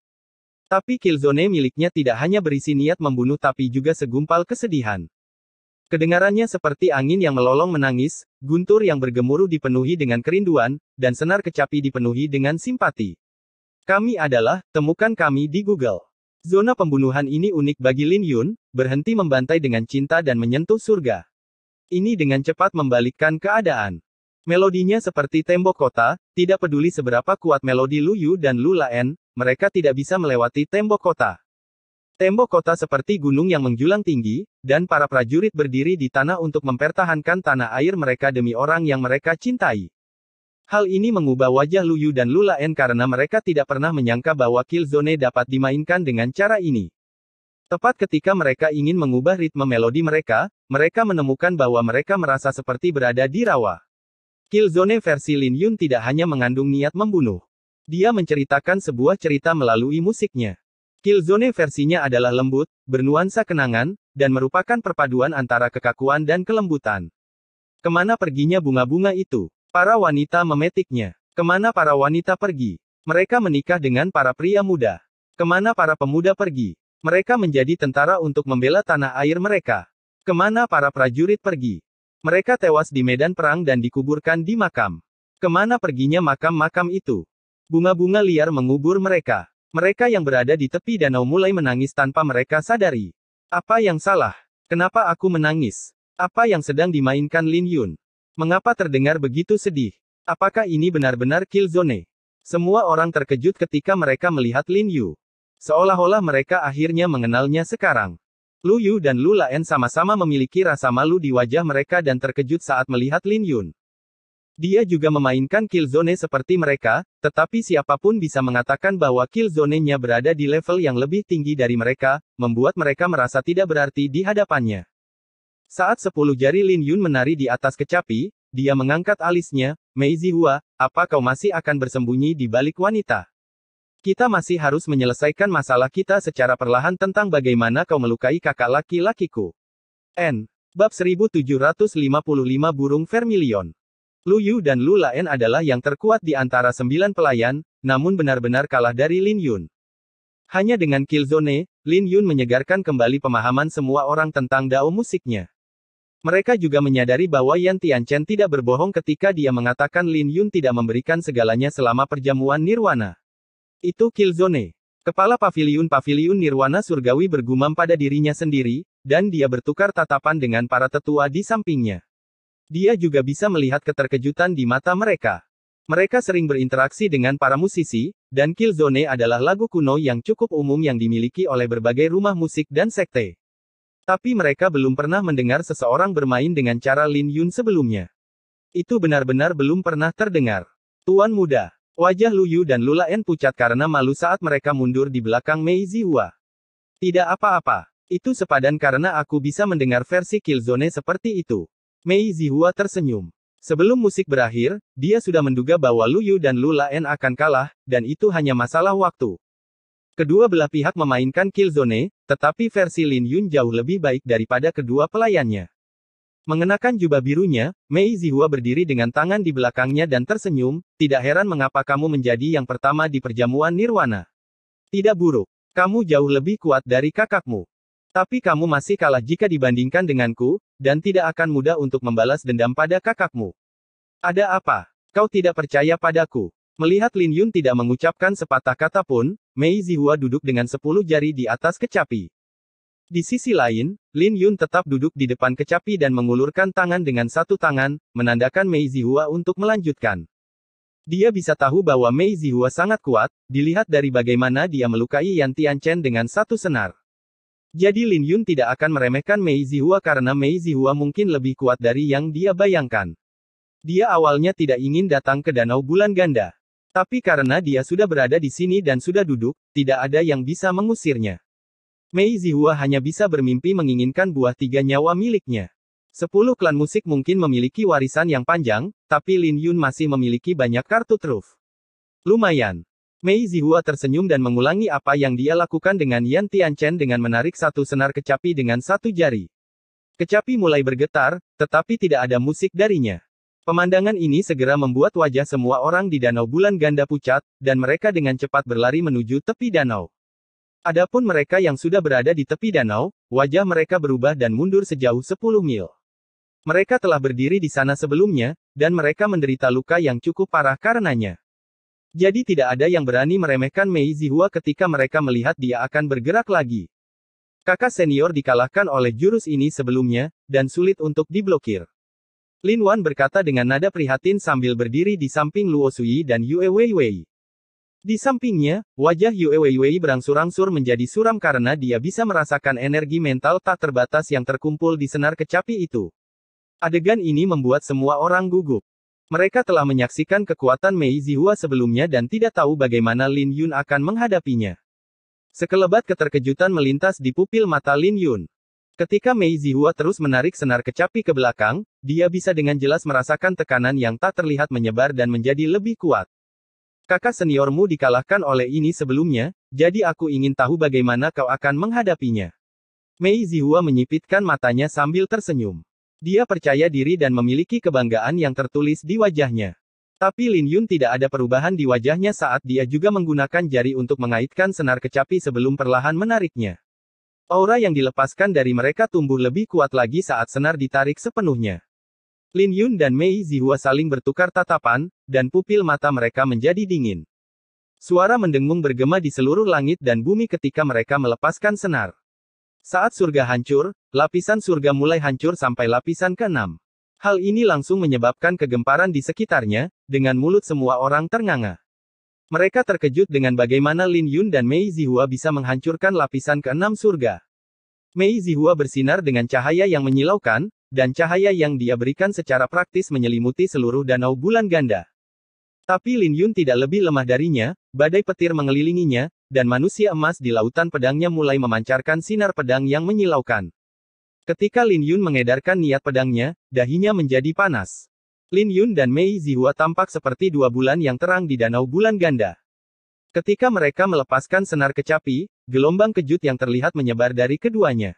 Tapi Killzone miliknya tidak hanya berisi niat membunuh tapi juga segumpal kesedihan. Kedengarannya seperti angin yang melolong menangis, guntur yang bergemuruh dipenuhi dengan kerinduan, dan senar kecapi dipenuhi dengan simpati. Kami adalah, temukan kami di Google. Zona pembunuhan ini unik bagi Lin Yun, berhenti membantai dengan cinta dan menyentuh surga. Ini dengan cepat membalikkan keadaan. Melodinya seperti tembok kota, tidak peduli seberapa kuat melodi Lu Yu dan Lu Laen, mereka tidak bisa melewati tembok kota. Tembok kota seperti gunung yang menjulang tinggi, dan para prajurit berdiri di tanah untuk mempertahankan tanah air mereka demi orang yang mereka cintai. Hal ini mengubah wajah Lu Yu dan Lu Laen karena mereka tidak pernah menyangka bahwa Killzone dapat dimainkan dengan cara ini. Tepat ketika mereka ingin mengubah ritme melodi mereka, mereka menemukan bahwa mereka merasa seperti berada di rawa. Killzone versi Lin Yun tidak hanya mengandung niat membunuh. Dia menceritakan sebuah cerita melalui musiknya. Killzone versinya adalah lembut, bernuansa kenangan, dan merupakan perpaduan antara kekakuan dan kelembutan. Kemana perginya bunga-bunga itu? Para wanita memetiknya. Kemana para wanita pergi? Mereka menikah dengan para pria muda. Kemana para pemuda pergi? Mereka menjadi tentara untuk membela tanah air mereka. Kemana para prajurit pergi? Mereka tewas di medan perang dan dikuburkan di makam. Kemana perginya makam-makam itu? Bunga-bunga liar mengubur mereka. Mereka yang berada di tepi danau mulai menangis tanpa mereka sadari. Apa yang salah? Kenapa aku menangis? Apa yang sedang dimainkan Lin Yun? Mengapa terdengar begitu sedih? Apakah ini benar-benar Killzone? Semua orang terkejut ketika mereka melihat Lin Yu. Seolah-olah mereka akhirnya mengenalnya sekarang. Lu Yu dan Lu Laen sama-sama memiliki rasa malu di wajah mereka dan terkejut saat melihat Lin Yun. Dia juga memainkan Killzone seperti mereka, tetapi siapapun bisa mengatakan bahwa Killzone-nya berada di level yang lebih tinggi dari mereka, membuat mereka merasa tidak berarti di hadapannya. Saat 10 jari Lin Yun menari di atas kecapi, dia mengangkat alisnya, Mei Zihua, apa kau masih akan bersembunyi di balik wanita? Kita masih harus menyelesaikan masalah kita secara perlahan tentang bagaimana kau melukai kakak laki-lakiku. N. Bab 1755 Burung Vermilion. Lu Yu dan Lu Laen adalah yang terkuat di antara 9 pelayan, namun benar-benar kalah dari Lin Yun. Hanya dengan Killzone, Lin Yun menyegarkan kembali pemahaman semua orang tentang dao musiknya. Mereka juga menyadari bahwa Yan Tianchen tidak berbohong ketika dia mengatakan Lin Yun tidak memberikan segalanya selama perjamuan Nirwana. Itu Killzone. Kepala paviliun Nirwana surgawi bergumam pada dirinya sendiri, dan dia bertukar tatapan dengan para tetua di sampingnya. Dia juga bisa melihat keterkejutan di mata mereka. Mereka sering berinteraksi dengan para musisi, dan Killzone adalah lagu kuno yang cukup umum yang dimiliki oleh berbagai rumah musik dan sekte. Tapi mereka belum pernah mendengar seseorang bermain dengan cara Lin Yun sebelumnya. Itu benar-benar belum pernah terdengar. Tuan muda. Wajah Lu Yu dan Lu Laen pucat karena malu saat mereka mundur di belakang Mei Zihua. Tidak apa-apa. Itu sepadan karena aku bisa mendengar versi Killzone seperti itu. Mei Zihua tersenyum. Sebelum musik berakhir, dia sudah menduga bahwa Lu Yu dan Lu Laen akan kalah, dan itu hanya masalah waktu. Kedua belah pihak memainkan Killzone, tetapi versi Lin Yun jauh lebih baik daripada kedua pelayannya. Mengenakan jubah birunya, Mei Zihua berdiri dengan tangan di belakangnya dan tersenyum, tidak heran mengapa kamu menjadi yang pertama di perjamuan Nirwana. Tidak buruk. Kamu jauh lebih kuat dari kakakmu. Tapi kamu masih kalah jika dibandingkan denganku, dan tidak akan mudah untuk membalas dendam pada kakakmu. Ada apa? Kau tidak percaya padaku? Melihat Lin Yun tidak mengucapkan sepatah kata pun, Mei Zihua duduk dengan 10 jari di atas kecapi. Di sisi lain, Lin Yun tetap duduk di depan kecapi dan mengulurkan tangan dengan satu tangan, menandakan Mei Zihua untuk melanjutkan. Dia bisa tahu bahwa Mei Zihua sangat kuat, dilihat dari bagaimana dia melukai Yan Tianchen dengan satu senar. Jadi Lin Yun tidak akan meremehkan Mei Zihua karena Mei Zihua mungkin lebih kuat dari yang dia bayangkan. Dia awalnya tidak ingin datang ke Danau Bulan Ganda. Tapi karena dia sudah berada di sini dan sudah duduk, tidak ada yang bisa mengusirnya. Mei Zihua hanya bisa bermimpi menginginkan buah 3 nyawa miliknya. 10 klan musik mungkin memiliki warisan yang panjang, tapi Lin Yun masih memiliki banyak kartu truf. Lumayan. Mei Zihua tersenyum dan mengulangi apa yang dia lakukan dengan Yan Tianchen dengan menarik satu senar kecapi dengan satu jari. Kecapi mulai bergetar, tetapi tidak ada musik darinya. Pemandangan ini segera membuat wajah semua orang di Danau Bulan Ganda pucat, dan mereka dengan cepat berlari menuju tepi danau. Adapun mereka yang sudah berada di tepi danau, wajah mereka berubah dan mundur sejauh 10 mil. Mereka telah berdiri di sana sebelumnya, dan mereka menderita luka yang cukup parah karenanya. Jadi tidak ada yang berani meremehkan Mei Zihua ketika mereka melihat dia akan bergerak lagi. Kakak senior dikalahkan oleh jurus ini sebelumnya, dan sulit untuk diblokir. Lin Wan berkata dengan nada prihatin sambil berdiri di samping Luo Sui dan Yue Weiwei. Di sampingnya, wajah Yue Weiwei berangsur-angsur menjadi suram karena dia bisa merasakan energi mental tak terbatas yang terkumpul di senar kecapi itu. Adegan ini membuat semua orang gugup. Mereka telah menyaksikan kekuatan Mei Zihua sebelumnya dan tidak tahu bagaimana Lin Yun akan menghadapinya. Sekelebat keterkejutan melintas di pupil mata Lin Yun. Ketika Mei Zihua terus menarik senar kecapi ke belakang, dia bisa dengan jelas merasakan tekanan yang tak terlihat menyebar dan menjadi lebih kuat. Kakak seniormu dikalahkan oleh ini sebelumnya, jadi aku ingin tahu bagaimana kau akan menghadapinya. Mei Zihua menyipitkan matanya sambil tersenyum. Dia percaya diri dan memiliki kebanggaan yang tertulis di wajahnya. Tapi Lin Yun tidak ada perubahan di wajahnya saat dia juga menggunakan jari untuk mengaitkan senar kecapi sebelum perlahan menariknya. Aura yang dilepaskan dari mereka tumbuh lebih kuat lagi saat senar ditarik sepenuhnya. Lin Yun dan Mei Zihua saling bertukar tatapan, dan pupil mata mereka menjadi dingin. Suara mendengung bergema di seluruh langit dan bumi ketika mereka melepaskan senar. Saat surga hancur, lapisan surga mulai hancur sampai lapisan ke-6. Hal ini langsung menyebabkan kegemparan di sekitarnya, dengan mulut semua orang ternganga. Mereka terkejut dengan bagaimana Lin Yun dan Mei Zihua bisa menghancurkan lapisan ke-6 surga. Mei Zihua bersinar dengan cahaya yang menyilaukan, dan cahaya yang dia berikan secara praktis menyelimuti seluruh danau bulan ganda. Tapi Lin Yun tidak lebih lemah darinya, badai petir mengelilinginya, dan manusia emas di lautan pedangnya mulai memancarkan sinar pedang yang menyilaukan. Ketika Lin Yun mengedarkan niat pedangnya, dahinya menjadi panas. Lin Yun dan Mei Zihua tampak seperti dua bulan yang terang di danau bulan ganda. Ketika mereka melepaskan senar kecapi, gelombang kejut yang terlihat menyebar dari keduanya.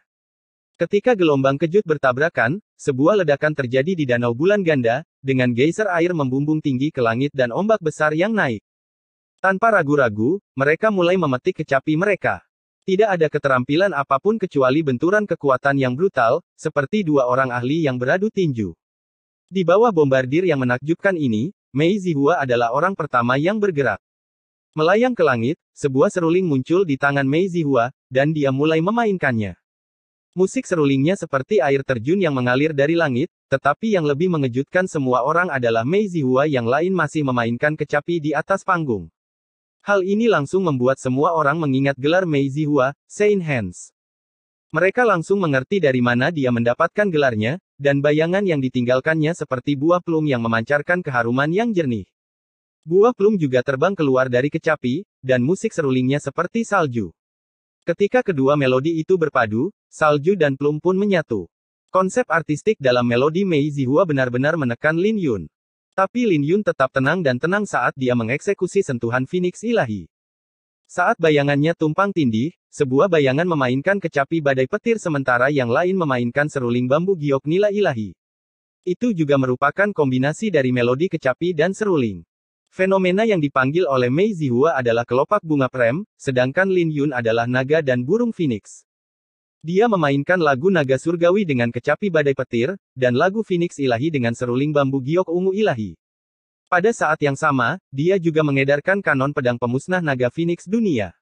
Ketika gelombang kejut bertabrakan, sebuah ledakan terjadi di danau bulan ganda, dengan geyser air membumbung tinggi ke langit dan ombak besar yang naik. Tanpa ragu-ragu, mereka mulai memetik kecapi mereka. Tidak ada keterampilan apapun kecuali benturan kekuatan yang brutal, seperti dua orang ahli yang beradu tinju. Di bawah bombardir yang menakjubkan ini, Mei Zihua adalah orang pertama yang bergerak. Melayang ke langit, sebuah seruling muncul di tangan Mei Zihua, dan dia mulai memainkannya. Musik serulingnya seperti air terjun yang mengalir dari langit, tetapi yang lebih mengejutkan semua orang adalah Mei Zihua yang lain masih memainkan kecapi di atas panggung. Hal ini langsung membuat semua orang mengingat gelar Mei Zihua, Sein Hands. Mereka langsung mengerti dari mana dia mendapatkan gelarnya, dan bayangan yang ditinggalkannya seperti buah plum yang memancarkan keharuman yang jernih. Buah plum juga terbang keluar dari kecapi, dan musik serulingnya seperti salju. Ketika kedua melodi itu berpadu, salju dan plum pun menyatu. Konsep artistik dalam melodi Mei Zihua benar-benar menekan Lin Yun. Tapi Lin Yun tetap tenang dan tenang saat dia mengeksekusi sentuhan Phoenix ilahi. Saat bayangannya tumpang tindih, sebuah bayangan memainkan kecapi badai petir sementara yang lain memainkan seruling bambu giok nila ilahi. Itu juga merupakan kombinasi dari melodi kecapi dan seruling. Fenomena yang dipanggil oleh Mei Zihua adalah kelopak bunga prem, sedangkan Lin Yun adalah naga dan burung phoenix. Dia memainkan lagu naga surgawi dengan kecapi badai petir, dan lagu phoenix ilahi dengan seruling bambu giok ungu ilahi. Pada saat yang sama, dia juga mengedarkan kanon pedang pemusnah naga phoenix dunia.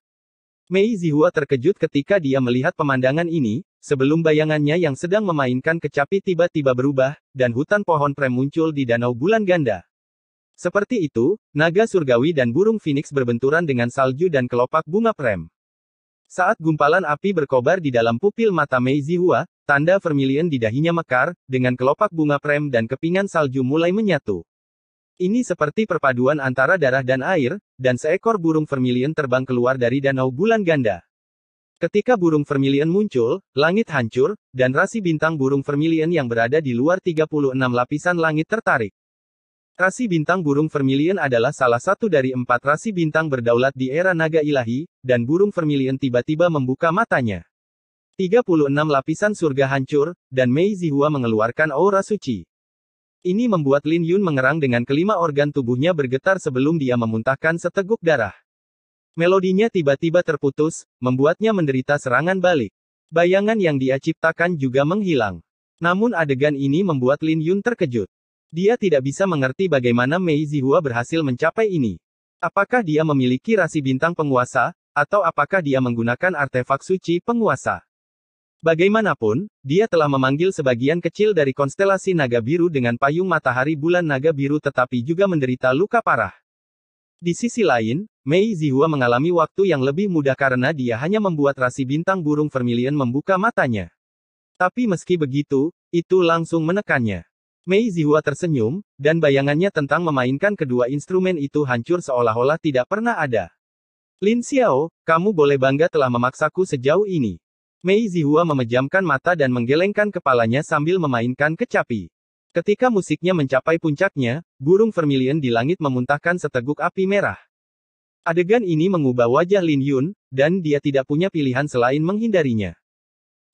Mei Zihua terkejut ketika dia melihat pemandangan ini, sebelum bayangannya yang sedang memainkan kecapi tiba-tiba berubah, dan hutan pohon prem muncul di danau bulan ganda. Seperti itu, naga surgawi dan burung phoenix berbenturan dengan salju dan kelopak bunga prem. Saat gumpalan api berkobar di dalam pupil mata Mei Zihua, tanda vermilion di dahinya mekar, dengan kelopak bunga prem dan kepingan salju mulai menyatu. Ini seperti perpaduan antara darah dan air, dan seekor burung vermilion terbang keluar dari danau bulan ganda. Ketika burung vermilion muncul, langit hancur, dan rasi bintang burung vermilion yang berada di luar 36 lapisan langit tertarik. Rasi bintang burung vermilion adalah salah satu dari 4 rasi bintang berdaulat di era naga ilahi, dan burung vermilion tiba-tiba membuka matanya. 36 lapisan surga hancur, dan Mei Zihua mengeluarkan aura suci. Ini membuat Lin Yun mengerang dengan kelima organ tubuhnya bergetar sebelum dia memuntahkan seteguk darah. Melodinya tiba-tiba terputus, membuatnya menderita serangan balik. Bayangan yang dia ciptakan juga menghilang. Namun adegan ini membuat Lin Yun terkejut. Dia tidak bisa mengerti bagaimana Mei Zihua berhasil mencapai ini. Apakah dia memiliki rasi bintang penguasa, atau apakah dia menggunakan artefak suci penguasa? Bagaimanapun, dia telah memanggil sebagian kecil dari konstelasi naga biru dengan payung matahari bulan naga biru tetapi juga menderita luka parah. Di sisi lain, Mei Zihua mengalami waktu yang lebih mudah karena dia hanya membuat rasi bintang burung vermilion membuka matanya. Tapi meski begitu, itu langsung menekannya. Mei Zihua tersenyum, dan bayangannya tentang memainkan kedua instrumen itu hancur seolah-olah tidak pernah ada. Lin Xiao, kamu boleh bangga telah memaksaku sejauh ini. Mei Zihua memejamkan mata dan menggelengkan kepalanya sambil memainkan kecapi. Ketika musiknya mencapai puncaknya, burung vermilion di langit memuntahkan seteguk api merah. Adegan ini mengubah wajah Lin Yun, dan dia tidak punya pilihan selain menghindarinya.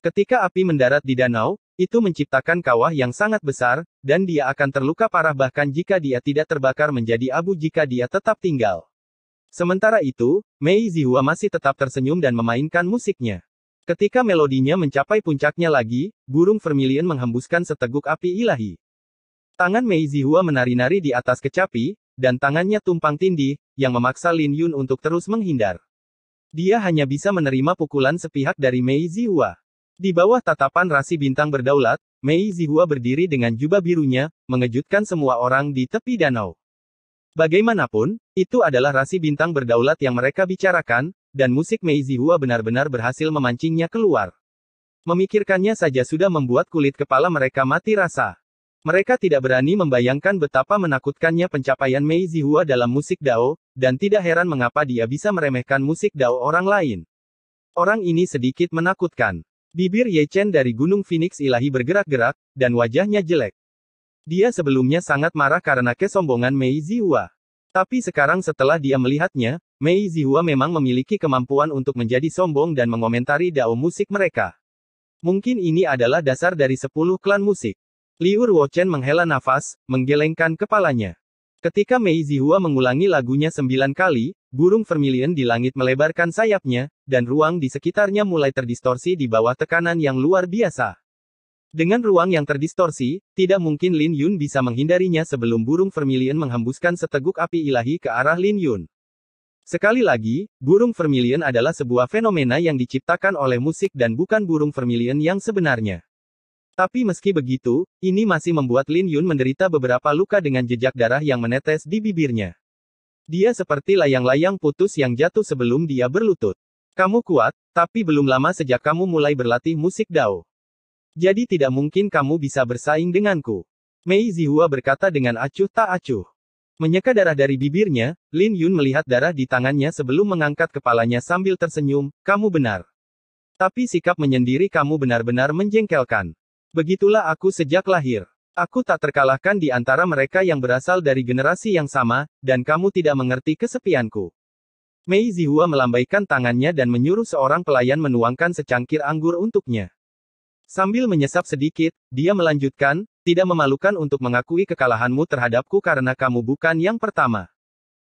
Ketika api mendarat di danau, itu menciptakan kawah yang sangat besar, dan dia akan terluka parah bahkan jika dia tidak terbakar menjadi abu jika dia tetap tinggal. Sementara itu, Mei Zihua masih tetap tersenyum dan memainkan musiknya. Ketika melodinya mencapai puncaknya lagi, burung vermilion menghembuskan seteguk api ilahi. Tangan Mei Zihua menari-nari di atas kecapi, dan tangannya tumpang tindih, yang memaksa Lin Yun untuk terus menghindar. Dia hanya bisa menerima pukulan sepihak dari Mei Zihua. Di bawah tatapan rasi bintang berdaulat, Mei Zihua berdiri dengan jubah birunya, mengejutkan semua orang di tepi danau. Bagaimanapun, itu adalah rasi bintang berdaulat yang mereka bicarakan, dan musik Mei Zihua benar-benar berhasil memancingnya keluar. Memikirkannya saja sudah membuat kulit kepala mereka mati rasa. Mereka tidak berani membayangkan betapa menakutkannya pencapaian Mei Zihua dalam musik Dao, dan tidak heran mengapa dia bisa meremehkan musik Dao orang lain. Orang ini sedikit menakutkan. Bibir Ye Chen dari Gunung Phoenix Ilahi bergerak-gerak, dan wajahnya jelek. Dia sebelumnya sangat marah karena kesombongan Mei Zihua. Tapi sekarang setelah dia melihatnya, Mei Zihua memang memiliki kemampuan untuk menjadi sombong dan mengomentari dao musik mereka. Mungkin ini adalah dasar dari 10 klan musik. Liu Ruochen menghela nafas, menggelengkan kepalanya. Ketika Mei Zihua mengulangi lagunya 9 kali, burung vermilion di langit melebarkan sayapnya, dan ruang di sekitarnya mulai terdistorsi di bawah tekanan yang luar biasa. Dengan ruang yang terdistorsi, tidak mungkin Lin Yun bisa menghindarinya sebelum burung vermilion menghembuskan seteguk api ilahi ke arah Lin Yun. Sekali lagi, burung vermilion adalah sebuah fenomena yang diciptakan oleh musik dan bukan burung vermilion yang sebenarnya. Tapi meski begitu, ini masih membuat Lin Yun menderita beberapa luka dengan jejak darah yang menetes di bibirnya. Dia seperti layang-layang putus yang jatuh sebelum dia berlutut. Kamu kuat, tapi belum lama sejak kamu mulai berlatih musik Dao. Jadi tidak mungkin kamu bisa bersaing denganku. Mei Zihua berkata dengan acuh tak acuh. Menyeka darah dari bibirnya, Lin Yun melihat darah di tangannya sebelum mengangkat kepalanya sambil tersenyum, kamu benar. Tapi sikap menyendiri kamu benar-benar menjengkelkan. Begitulah aku sejak lahir. Aku tak terkalahkan di antara mereka yang berasal dari generasi yang sama, dan kamu tidak mengerti kesepianku. Mei Zihua melambaikan tangannya dan menyuruh seorang pelayan menuangkan secangkir anggur untuknya. Sambil menyesap sedikit, dia melanjutkan, tidak memalukan untuk mengakui kekalahanmu terhadapku karena kamu bukan yang pertama.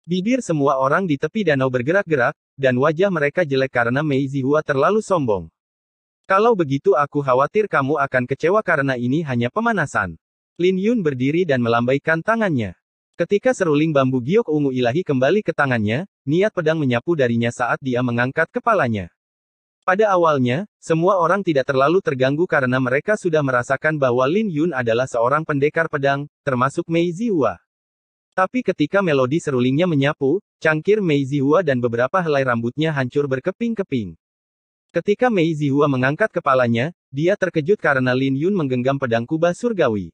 Bibir semua orang di tepi danau bergerak-gerak, dan wajah mereka jelek karena Mei Zihua terlalu sombong. Kalau begitu aku khawatir kamu akan kecewa karena ini hanya pemanasan. Lin Yun berdiri dan melambaikan tangannya. Ketika seruling bambu giok ungu ilahi kembali ke tangannya, niat pedang menyapu darinya saat dia mengangkat kepalanya. Pada awalnya, semua orang tidak terlalu terganggu karena mereka sudah merasakan bahwa Lin Yun adalah seorang pendekar pedang, termasuk Mei Zihua. Tapi ketika melodi serulingnya menyapu, cangkir Mei Zihua dan beberapa helai rambutnya hancur berkeping-keping. Ketika Mei Zihua mengangkat kepalanya, dia terkejut karena Lin Yun menggenggam pedang kubah surgawi.